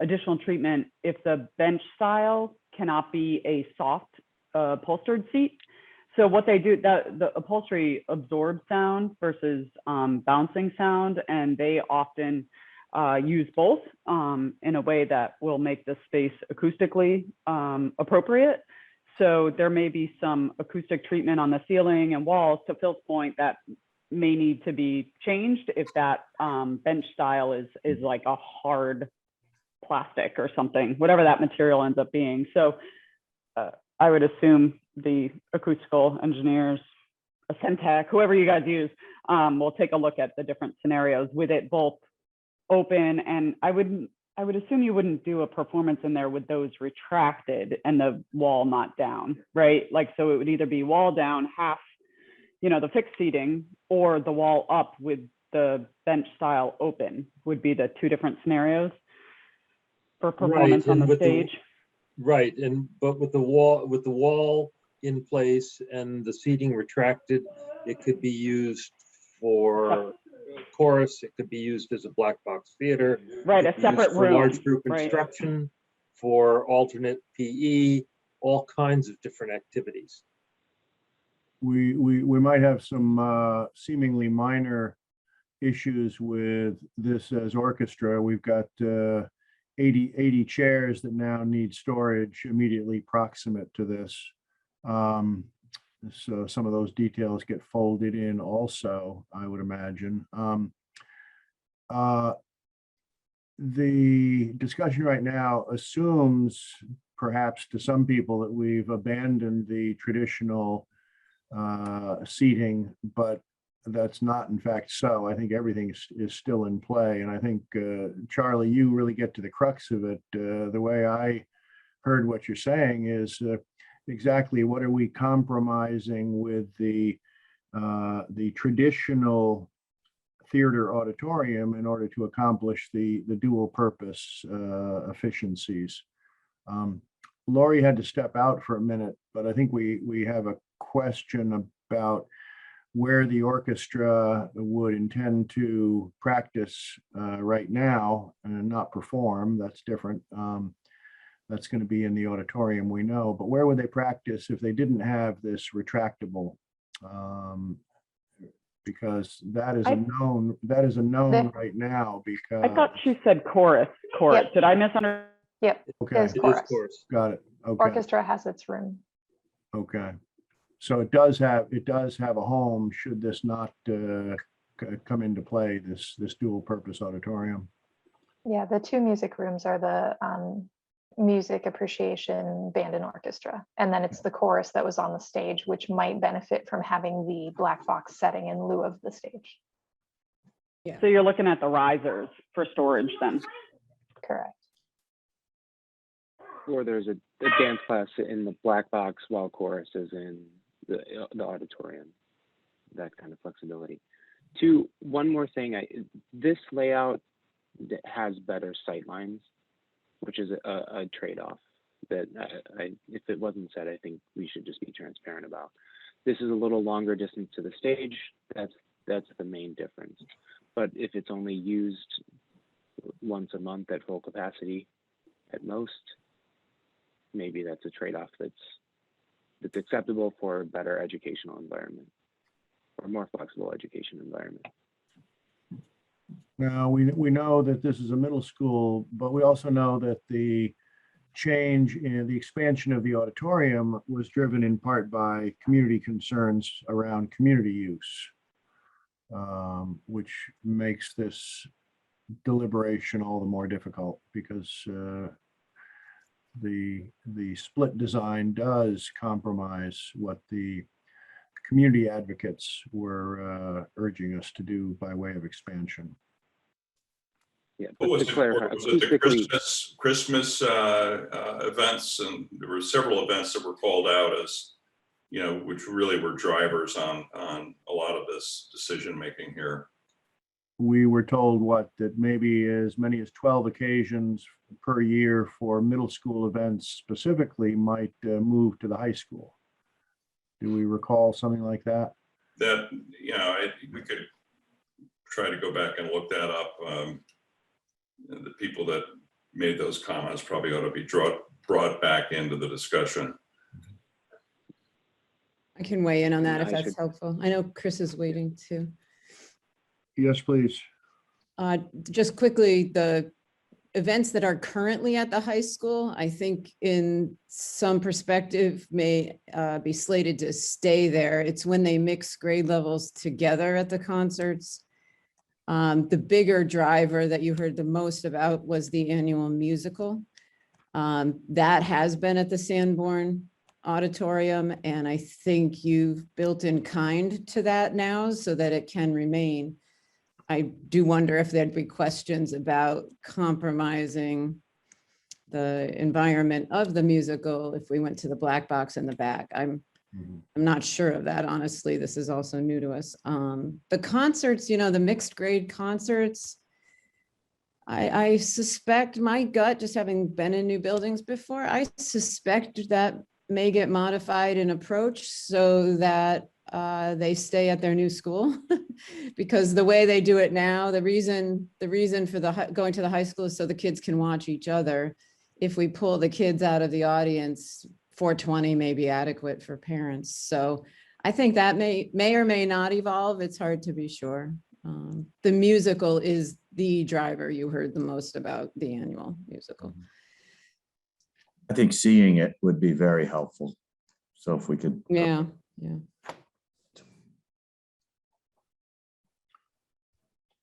additional treatment if the bench style cannot be a soft upholstered seat. So what they do, the upholstery absorbs sound versus bouncing sound, and they often use both in a way that will make the space acoustically appropriate. So there may be some acoustic treatment on the ceiling and walls, to Phil's point, that may need to be changed if that bench style is like a hard plastic or something, whatever that material ends up being. So I would assume the acoustical engineers, a Centec, whoever you guys use, will take a look at the different scenarios with it both open, and I would assume you wouldn't do a performance in there with those retracted and the wall not down, right? Like, so it would either be wall down, half, the fixed seating, or the wall up with the bench style open would be the two different scenarios for performance on the stage. Right, but with the wall in place and the seating retracted, it could be used for chorus, it could be used as a black box theater. Right, a separate for room. Large group Right. instruction, for alternate PE, all kinds of different activities. We might have some seemingly minor issues with this as orchestra. We've got 80 chairs that now need storage immediately proximate to this. So some of those details get folded in also, I would imagine. The discussion right now assumes, perhaps to some people, that we've abandoned the traditional seating, but that's not in fact so. I think everything is still in play. And I think, Charlie, you really get to the crux of it. The way I heard what you're saying is exactly what are we compromising with the traditional theater auditorium in order to accomplish the dual purpose efficiencies. Lori had to step out for a minute, but I think we have a question about where the orchestra would intend to practice right now and not perform. That's different. That's going to be in the auditorium, we know, but where would they practice if they didn't have this retractable? Because that is a known right now, because I thought she said chorus. Yep. Did I misunderstand? Yep, okay, it is chorus. got it. Okay. Orchestra has its room. Okay, so it does have a home should this not come into play, this dual purpose auditorium. Yeah, the two music rooms are the music appreciation band and orchestra, and then it's the chorus that was on the stage, which might benefit from having the black box setting in lieu of the stage. Yeah. So you're looking at the risers for storage then? Correct. Or there's a dance class in the black box while chorus is in the auditorium. That kind of flexibility. One more thing, this layout has better sight lines, which is a trade-off that if it wasn't said, I think we should just be transparent about. This is a little longer distance to the stage. That's the main difference. But if it's only used once a month at full capacity at most, maybe that's a trade-off that's acceptable for a better educational environment or more flexible education environment. Now, we know that this is a middle school, but we also know that the change in the expansion of the auditorium was driven in part by community concerns around community use, which makes this deliberation all the more difficult because the split design does compromise what the community advocates were urging us to do by way of expansion. Yeah, What was to it? clarify, Was it the acoustically, Christmas events? And there were several events that were called out as, which really were drivers on a lot of this decision making here. We were told that maybe as many as 12 occasions per year for middle school events specifically might move to the high school. Do we recall something like that? That, we could try to go back and look that up. The people that made those comments probably ought to be brought back into the discussion. I can weigh in on that if I that's should- helpful. I know Chris is waiting too. Yes, please. Just quickly, the events that are currently at the high school, I think in some perspective may be slated to stay there. It's when they mix grade levels together at the concerts. The bigger driver that you heard the most about was the annual musical. That has been at the Sanborn Auditorium, and I think you've built in kind to that now so that it can remain. I do wonder if there'd be questions about compromising the environment of the musical if we went to the black box in the back. I'm not sure of that, honestly. This is also new to us. The concerts, the mixed grade concerts, I suspect, my gut, just having been in new buildings before, I suspect that may get modified in approach so that they stay at their new school. Because the way they do it now, the reason for going to the high school is so the kids can watch each other. If we pull the kids out of the audience, 420 may be adequate for parents. So I think that may or may not evolve. It's hard to be sure. The musical is the driver you heard the most about, the annual musical. I think seeing it would be very helpful. So if we could. Yeah.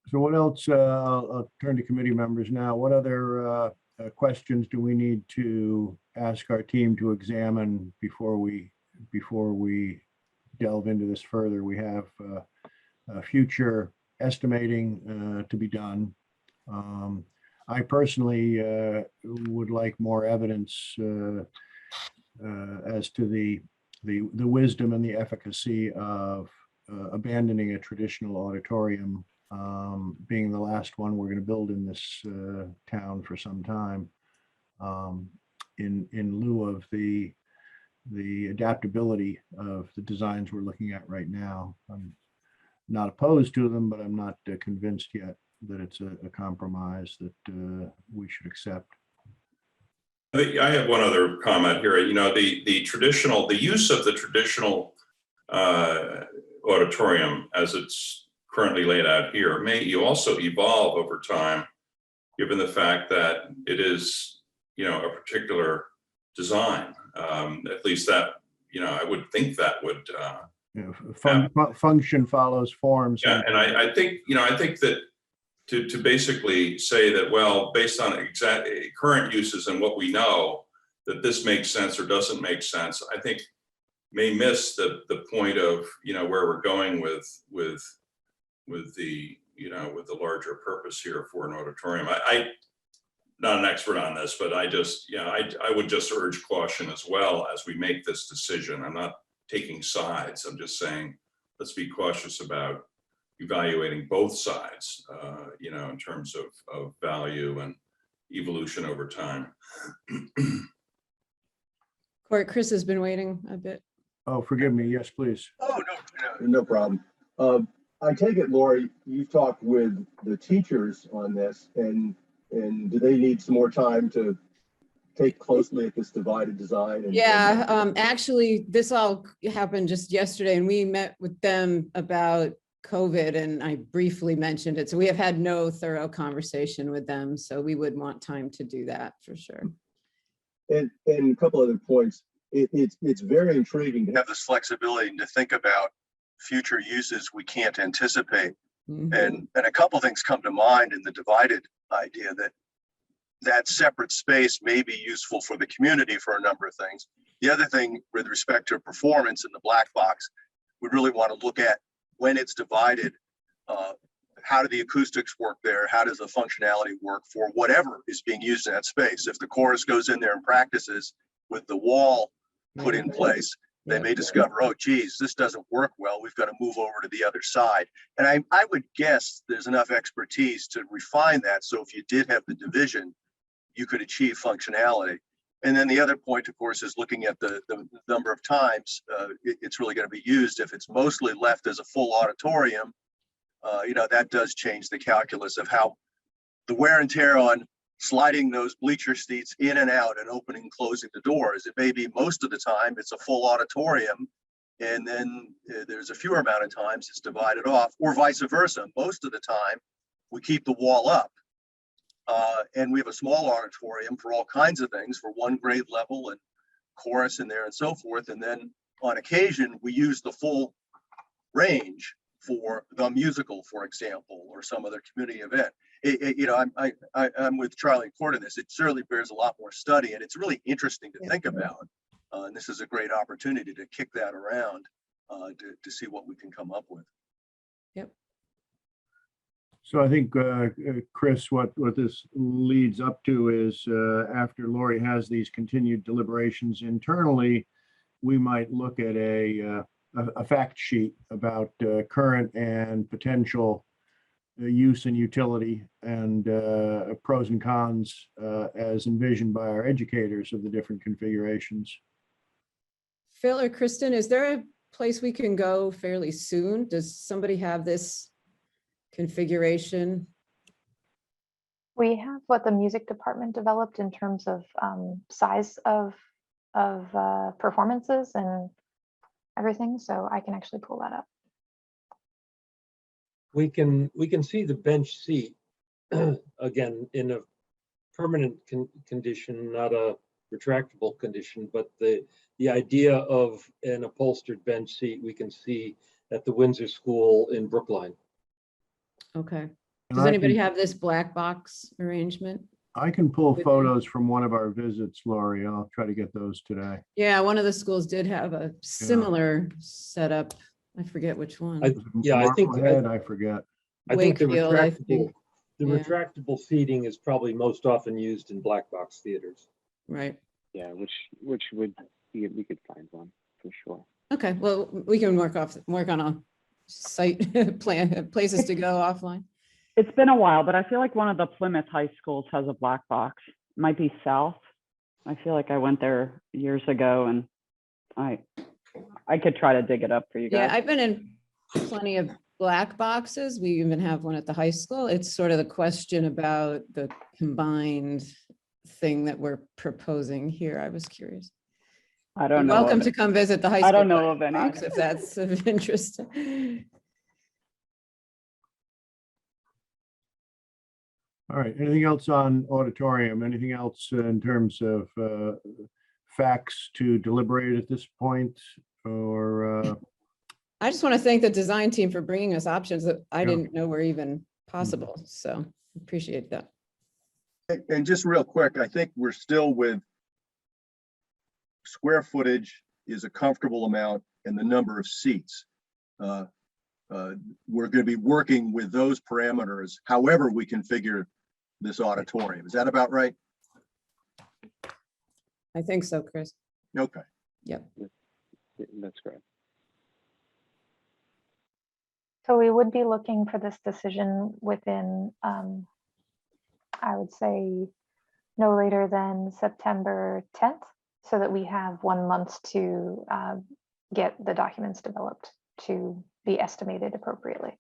So what else? I'll turn to committee members now. What other questions do we need to ask our team to examine before we delve into this further? We have future estimating to be done. I personally would like more evidence as to the wisdom and the efficacy of abandoning a traditional auditorium, being the last one we're going to build in this town for some time, in lieu of the adaptability of the designs we're looking at right now. I'm not opposed to them, but I'm not convinced yet that it's a compromise that we should accept. I have one other comment here. The use of the traditional auditorium as it's currently laid out here may also evolve over time, given the fact that it is, a particular design. At least that, I would think that would. Function follows form. Yeah, and I think that to basically say that, well, based on exact current uses and what we know, that this makes sense or doesn't make sense, I think may miss the point of, where we're going with the, with the larger purpose here for an auditorium. I'm not an expert on this, but I just, I would just urge caution as well as we make this decision. I'm not taking sides. I'm just saying, let's be cautious about evaluating both sides, in terms of value and evolution over time. Court, Chris has been waiting a bit. Oh, forgive me. Yes, please. Oh, no problem. I take it, Lori, you've talked with the teachers on this, and do they need some more time to take closely at this divided design? Actually, this all happened just yesterday, and we met with them about COVID, and I briefly mentioned it. So we have had no thorough conversation with them. So we would want time to do that for sure. And a couple other points. It's very intriguing to have this flexibility and to think about future uses we can't anticipate. Mm-hmm. And a couple things come to mind in the divided idea, that separate space may be useful for the community for a number of things. The other thing with respect to performance in the black box, we really want to look at when it's divided, how do the acoustics work there? How does the functionality work for whatever is being used in that space? If the chorus goes in there and practices with the wall put in place, they may discover, oh, geez, this doesn't work well. We've got to move over to the other side. And I would guess there's enough expertise to refine that. So if you did have the division, you could achieve functionality. And then the other point, of course, is looking at the number of times it's really going to be used. If it's mostly left as a full auditorium, that does change the calculus of how the wear and tear on sliding those bleacher seats in and out and opening and closing the doors. It may be most of the time it's a full auditorium, and then there's a fewer amount of times it's divided off, or vice versa. Most of the time we keep the wall up. And we have a small auditorium for all kinds of things, for one grade level and chorus in there and so forth. And then on occasion, we use the full range for the musical, for example, or some other community event. I'm with Charlie and Cord in this. It certainly bears a lot more study, and it's really interesting to think about. And this is a great opportunity to kick that around to see what we can come up with. Yep. So I think, Chris, what this leads up to is after Lori has these continued deliberations internally, we might look at a fact sheet about current and potential use and utility and pros and cons as envisioned by our educators of the different configurations. Phil or Kristen, is there a place we can go fairly soon? Does somebody have this configuration? We have what the music department developed in terms of size of performances and everything. So I can actually pull that up. We can see the bench seat again in a permanent condition, not a retractable condition, but the idea of an upholstered bench seat we can see at the Windsor School in Brookline. Okay. And Does anybody can, have this black box arrangement? I can pull with photos from one of our visits, Lori. I'll try to get those today. Yeah, one of the schools did have a similar setup. I forget which one. I think I forget. I think the Wakefield, I retractable, think. the Yeah. retractable seating is probably most often used in black box theaters. Right. Yeah, which would we could find one for sure. Okay, well, we can work on a site plan, places to go offline. It's been a while, but I feel like one of the Plymouth high schools has a black box. It might be South. I feel like I went there years ago, and I could try to dig it up for you guys. Yeah, I've been in plenty of black boxes. We even have one at the high school. It's sort of the question about the combined thing that we're proposing here. I was curious. I don't know. Welcome to come visit the high school. I don't know of any. box if that's of interest. All right. Anything else on auditorium? Anything else in terms of facts to deliberate at this point? Or I just want to thank the design team for bringing us options that I Yeah. didn't know were even possible. So appreciate that. And just real quick, I think we're still with square footage is a comfortable amount and the number of seats. We're going to be working with those parameters, however we configure this auditorium. Is that about right? I think so, Chris. Okay. Yep. That's correct. So we would be looking for this decision within, I would say, no later than September 10th, so that we have 1 month to get the documents developed to be estimated appropriately.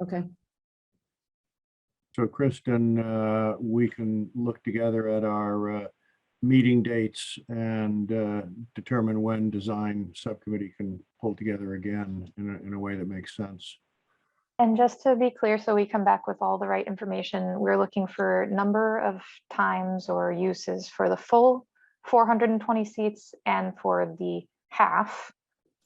Okay. so Kristen, we can look together at our meeting dates and determine when design subcommittee can pull together again in a way that makes sense. And just to be clear, so we come back with all the right information, we're looking for number of times or uses for the full 420 seats and for the half,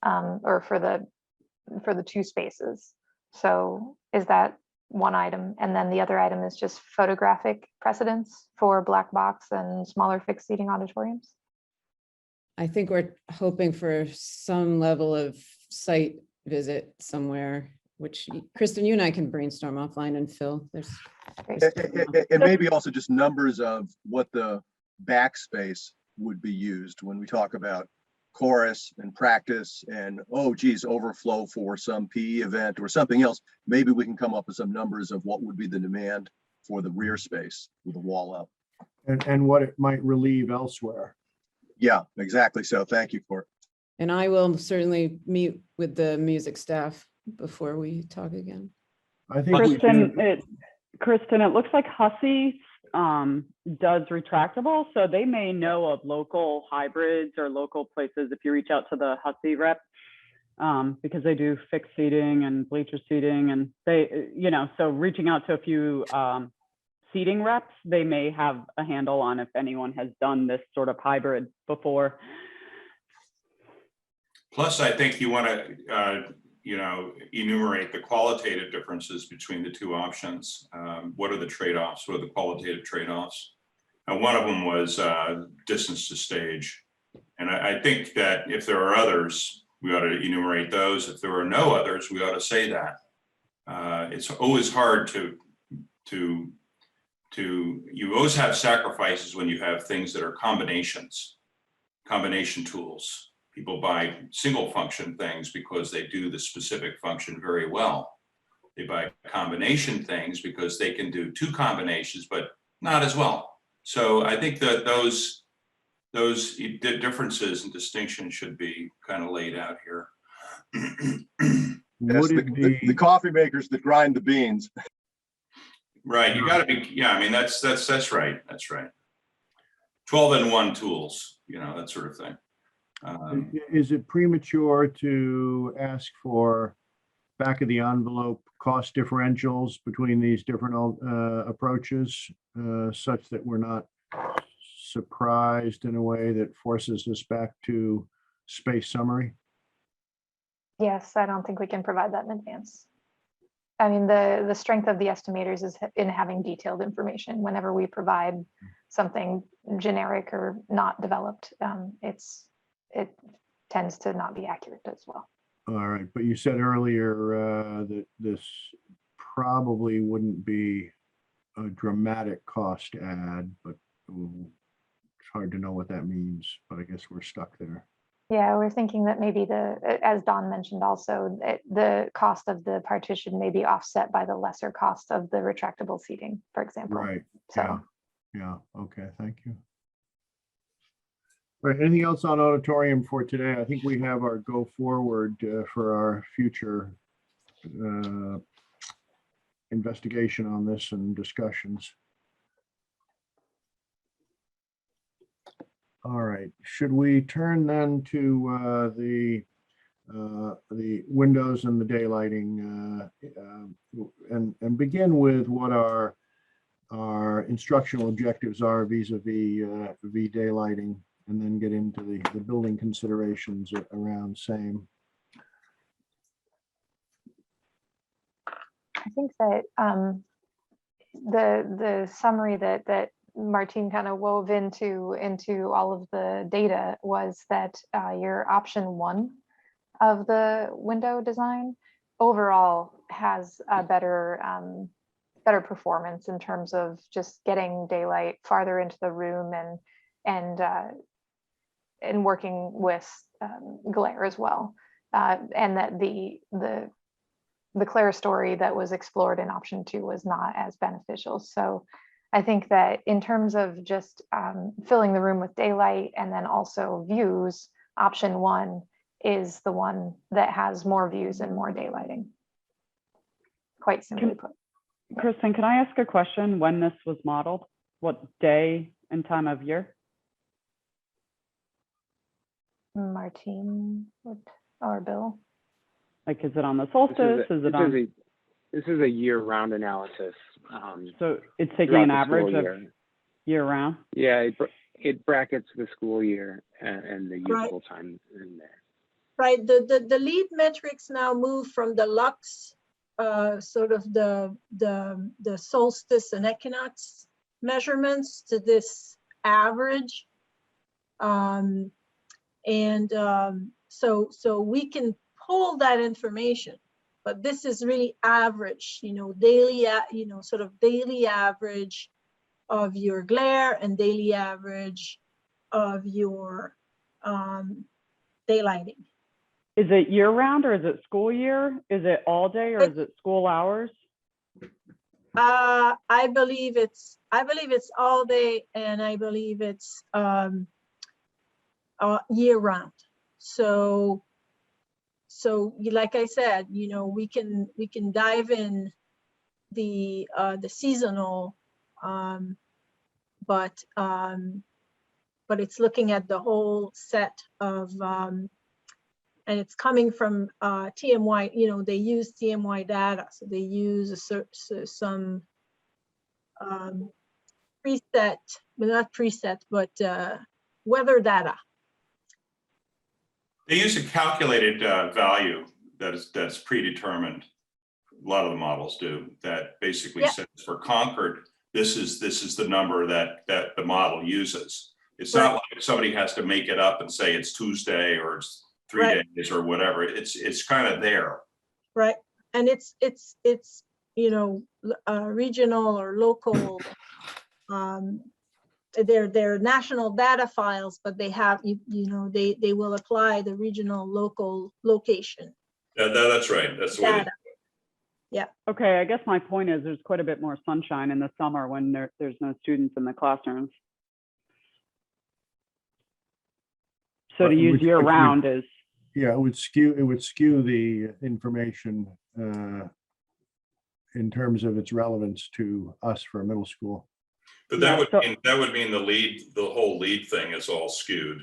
or for the 2 spaces. So is that one item? And then the other item is just photographic precedence for black box and smaller fixed seating auditoriums? I think we're hoping for some level of site visit somewhere, which Kristen, you and I can brainstorm offline, and Phil, there's. And maybe also just numbers of what the backspace would be used when we talk about chorus and practice and, oh geez, overflow for some PE event or something else. Maybe we can come up with some numbers of what would be the demand for the rear space with the wall up. and what it might relieve elsewhere. Yeah, exactly. So thank you for it. And I will certainly meet with the music staff before we talk again. I think we should, Kristen, it looks like Hussey does retractable, so they may know of local hybrids or local places if you reach out to the Hussey rep, because they do fixed seating and bleacher seating, and they, you know, so reaching out to a few seating reps, they may have a handle on if anyone has done this sort of hybrid before. Plus, I think you want to, you know, enumerate the qualitative differences between the two options. What are the trade-offs? What are the qualitative trade-offs? And one of them was distance to stage. And I think that if there are others, we ought to enumerate those. If there are no others, we ought to say that. It's always hard you always have sacrifices when you have things that are combination tools. People buy single function things because they do the specific function very well. They buy combination things because they can do two combinations, but not as well. So I think that those differences and distinctions should be kind of laid out here. Yes, the coffee makers that grind the beans. Right, you got to be, yeah, I mean, that's right, that's right. 12-in-1 tools, you know, that sort of thing. Is it premature to ask for back of the envelope cost differentials between these different approaches, such that we're not surprised in a way that forces us back to space summary? Yes, I don't think we can provide that in advance. I mean, the strength of the estimators is in having detailed information. Whenever we provide something generic or not developed, it tends to not be accurate as well. All right, but you said earlier that this probably wouldn't be a dramatic cost add, but it's hard to know what that means, but I guess we're stuck there. Yeah, we're thinking that maybe as Don mentioned also, the cost of the partition may be offset by the lesser cost of the retractable seating, for example. Right, So. yeah, okay, thank you. All right, anything else on auditorium for today? I think we have our go forward for our future investigation on this and discussions. All right, should we turn then to the windows and the daylighting and begin with what our instructional objectives are vis-a-vis daylighting, and then get into the building considerations around same. I think that the summary that Martine kind of wove into all of the data was that your option 1 of the window design overall has a better performance in terms of just getting daylight farther into the room and working with glare as well, and that the clerestory that was explored in option 2 was not as beneficial. So I think that in terms of just filling the room with daylight and then also views, option 1 is the one that has more views and more daylighting. Quite simply put. Kristen, can I ask a question when this was modeled? What day and time of year? Martine or Bill? Like, is it on the solstice? This is a year-round analysis. So it's taking an average of year-round? Yeah, it brackets the school year and the useful time in there. Right. The lead metrics now move from the lux, sort of the solstice and equinox measurements to this average. So we can pull that information, but this is really average, daily, sort of daily average of your glare and daily average of your daylighting. Is it year round or is it school year? Is it all day or is it school hours? I believe it's all day, and I believe it's year round. So like I said, you know, we can dive in the seasonal, but it's looking at the whole set of, and it's coming from TMY. You know, they use TMY data, so they use some preset, but not preset, but weather data. They use a calculated value that's predetermined. A lot of the models do that. Basically says for Concord, this is the number that the model uses. It's not like somebody has to make it up and say it's Tuesday or it's 3 days or whatever. It's kind of there. Right, and it's you know, regional or local. They're national data files, but they have, you know, they will apply the regional local location. That's right. That's the way they do it. Yeah. Okay, I guess my point is there's quite a bit more sunshine in the summer when there's no students in the classrooms. So to use year round is. Yeah, it would skew the information in terms of its relevance to us for middle school. But that would mean the whole lead thing is all skewed.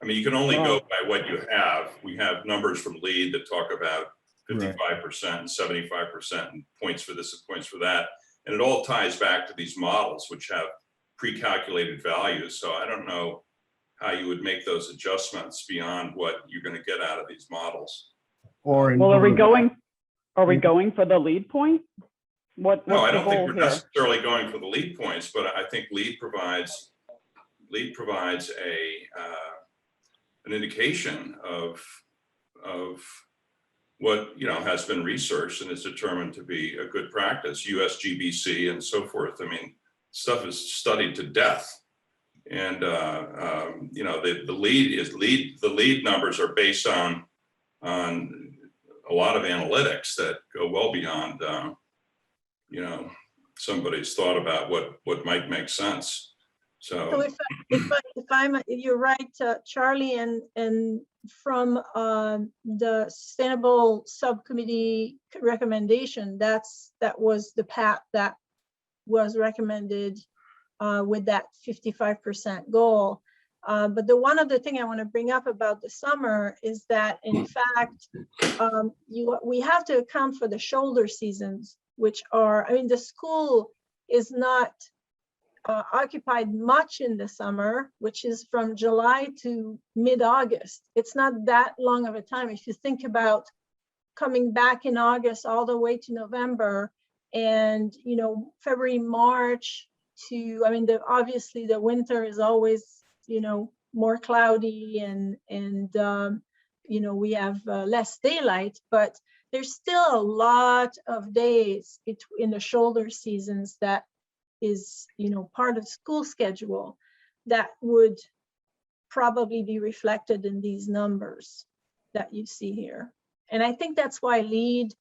I mean, you can only go by what you have. We have numbers from lead that talk about 55% and 75% and points for this and points for that. And it all ties back to these models, which have pre-calculated values. So I don't know how you would make those adjustments beyond what you're going to get out of these models. Or well, are we going for the lead point? No, I don't think we're necessarily going for the lead points, but I think lead provides an indication of what, you know, has been researched and is determined to be a good practice. USGBC and so forth. I mean, stuff is studied to death, and you know, the lead numbers are based on a lot of analytics that go well beyond you know, somebody's thought about what might make sense. So you're right, Charlie, and from the Sustainable Subcommittee recommendation, that was the path that was recommended with that 55% goal. But the one other thing I want to bring up about the summer is that, in fact, we have to account for the shoulder seasons, which are, I mean, the school is not occupied much in the summer, which is from July to mid-August. It's not that long of a time. If you think about coming back in August all the way to November, and, you know, February, March to, I mean, obviously the winter is always, you know, more cloudy and you know, we have less daylight, but there's still a lot of days in the shoulder seasons that is, you know, part of school schedule that would probably be reflected in these numbers that you see here. And I think that's why LEAD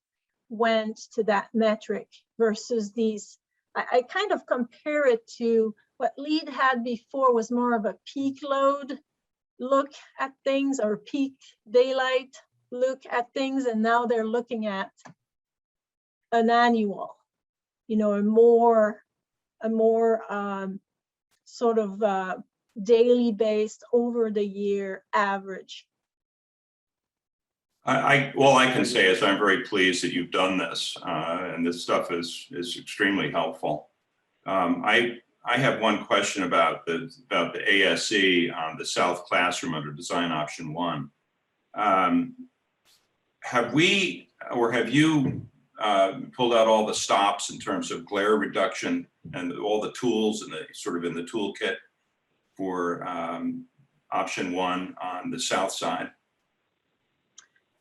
went to that metric versus these. I kind of compare it to what LEAD had before, was more of a peak load look at things, or peak daylight look at things, and now they're looking at an annual, you know, a more sort of daily based over the year average. All I can say is I'm very pleased that you've done this, and this stuff is extremely helpful. I have one question about the ASE on the South Classroom under Design Option 1. Have we, or have you pulled out all the stops in terms of glare reduction and all the tools and the sort of in the toolkit for Option 1 on the South side?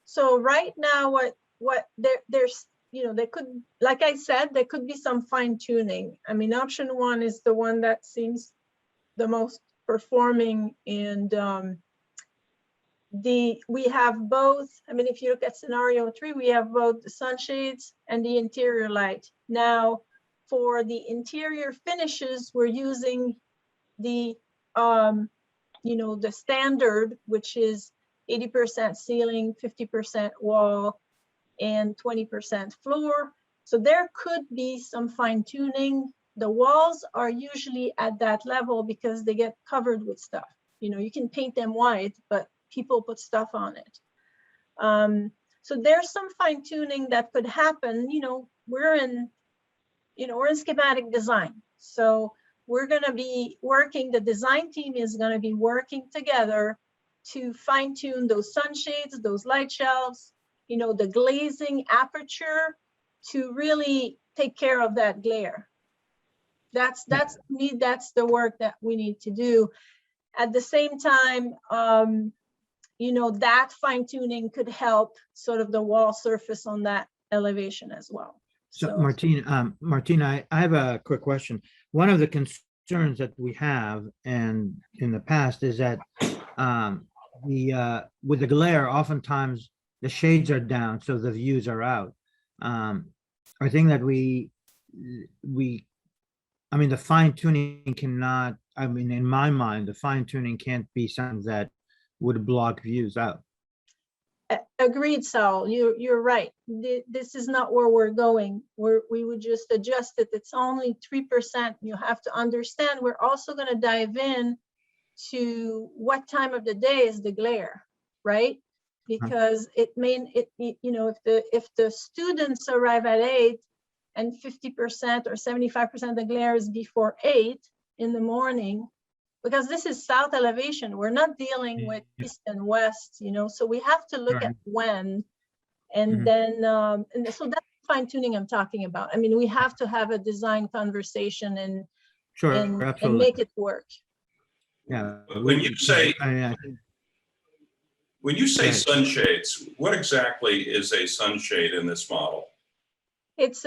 So right now, what there's, you know, there could, like I said, there could be some fine tuning. I mean, Option 1 is the one that seems the most performing, and we have both. I mean, if you look at scenario 3, we have both the sunshades and the interior light. Now, for the interior finishes, we're using the, the standard, which is 80% ceiling, 50% wall, and 20% floor. So there could be some fine tuning. The walls are usually at that level because they get covered with stuff. You can paint them white, but people put stuff on it. So there's some fine tuning that could happen. We're in schematic design. So we're going to be working, the design team is going to be working together to fine tune those sunshades, those light shelves, the glazing aperture to really take care of that glare. That's the work that we need to do. At the same time, that fine tuning could help sort of the wall surface on that elevation as well. So Martina, I have a quick question. One of the concerns that we have and in the past is that with the glare, oftentimes the shades are down, so the views are out. I think that the fine tuning cannot, in my mind, the fine tuning can't be something that would block views out. Agreed, Saul. You're right. This is not where we're going. We would just adjust it. It's only 3%. You have to understand. We're also going to dive in to what time of the day is the glare, right? Because if the students arrive at 8 and 50% or 75% of the glare is before 8 in the morning, because this is south elevation, we're not dealing with east and west, so we have to look at when, and then, and so that's fine tuning I'm talking about. We have to have a design conversation and make it work. Yeah. When you say sunshades, what exactly is a sunshade in this model? It's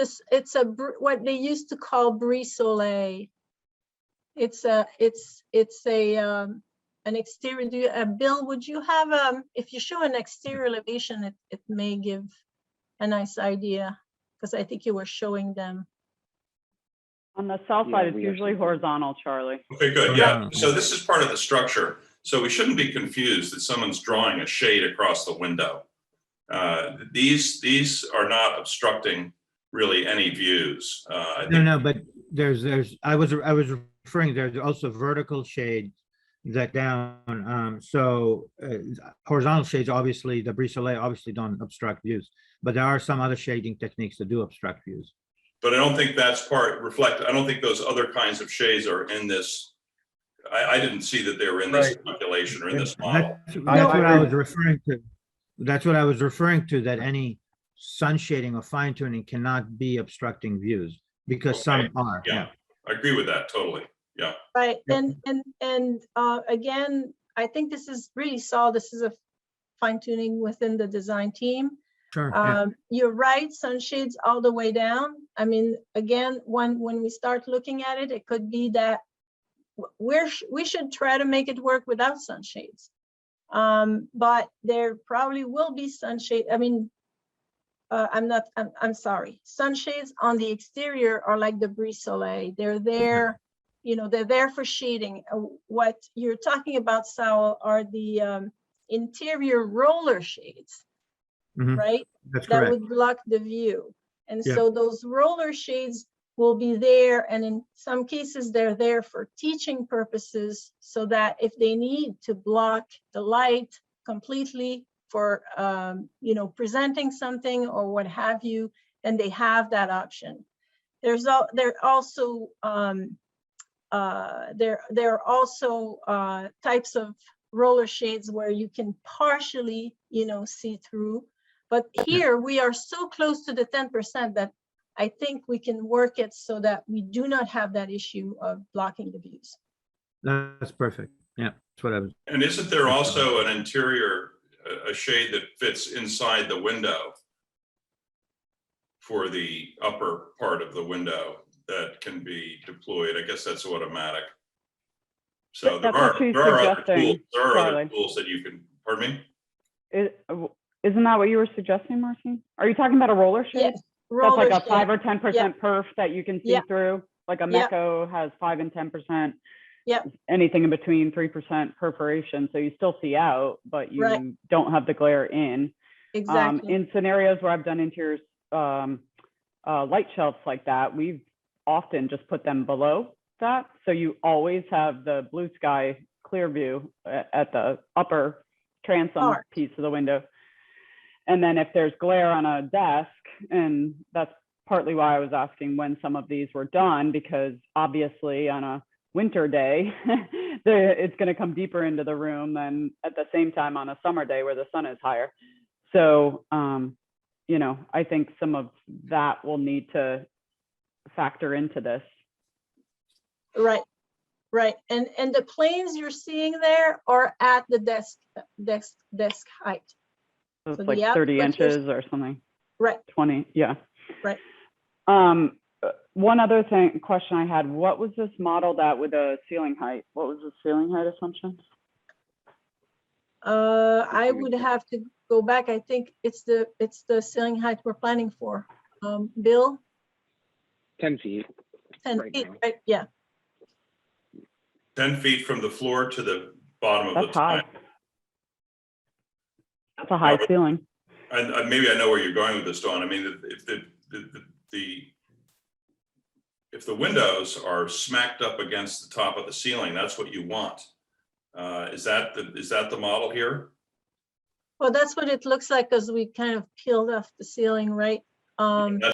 what they used to call brise soleil. It's an exterior. Bill, would you have if you show an exterior elevation, it may give a nice idea, because I think you were showing them. On the south side, it's usually horizontal, Charlie. Okay, good. Yeah. So this is part of the structure. So we shouldn't be confused that someone's drawing a shade across the window. These are not obstructing really any views. No, but I was referring, there's also vertical shades that down. Horizontal shades, obviously, the brise soleil obviously don't obstruct views, but there are some other shading techniques that do obstruct views. But I don't think that's I don't think those other kinds of shades are in this. I didn't see that they were in this calculation or in this model. That's what I was referring to. That's what I was referring to, that any sun shading or fine tuning cannot be obstructing views, because some are. Yeah, I agree with that totally. Yeah. Right. And again, I think this is really Saul. This is a fine tuning within the design team. Sure. You're right, sunshades all the way down. Again, when we start looking at it, it could be that we should try to make it work without sunshades. But there probably will be sunshade. I'm sorry. Sunshades on the exterior are like the brise soleil. They're there, they're there for shading. What you're talking about, Saul, are the interior roller shades. Right? That's that correct. would block the view. And so those roller shades will be there. And in some cases, they're there for teaching purposes, so that if they need to block the light completely for, presenting something or what have you, then they have that option. There are also types of roller shades where you can partially, see through. But here we are so close to the 10% that I think we can work it so that we do not have that issue of blocking the views. That's perfect. Yeah, that's what I was. And isn't there also an interior, a shade that fits inside the window for the upper part of the window that can be deployed? I guess that's automatic. So there are other tools that you can, pardon me? Isn't that what you were suggesting, Martine? Are you talking about a roller shade? Yes. That's like roller a 5 shade. or 10% perf that you can see Yeah. through. Like a Yeah. Mecco has 5 and 10%. Yeah. Anything in between 3% perforation. So you still see out, but you Right. don't have the glare in. Exactly. In scenarios where I've done interior light shelves like that, we've often just put them below that. So you always have the blue sky clear view at the upper transom Part. piece of the window. And then if there's glare on a desk, and that's partly why I was asking when some of these were done, because obviously on a winter day, it's going to come deeper into the room than at the same time on a summer day where the sun is higher. So, you know, I think some of that will need to factor into this. Right. Right. And the planes you're seeing there are at the desk height. So it's So like the 30 output is- inches or something. Right. 20, yeah. Right. One other question I had, what was this modeled at with a ceiling height? What was the ceiling height assumption? I would have to go back. I think it's the ceiling height we're planning for. Bill? 10 feet. 10 Right feet, now. right? Yeah. 10 feet from the floor to the bottom of the That's high. tile. That's a high but- ceiling. And maybe I know where you're going with this, Dawn. I mean, if the windows are smacked up against the top of the ceiling, that's what you want. Is that the model here? Well, that's what it looks like as we kind of peeled off the ceiling, right? That's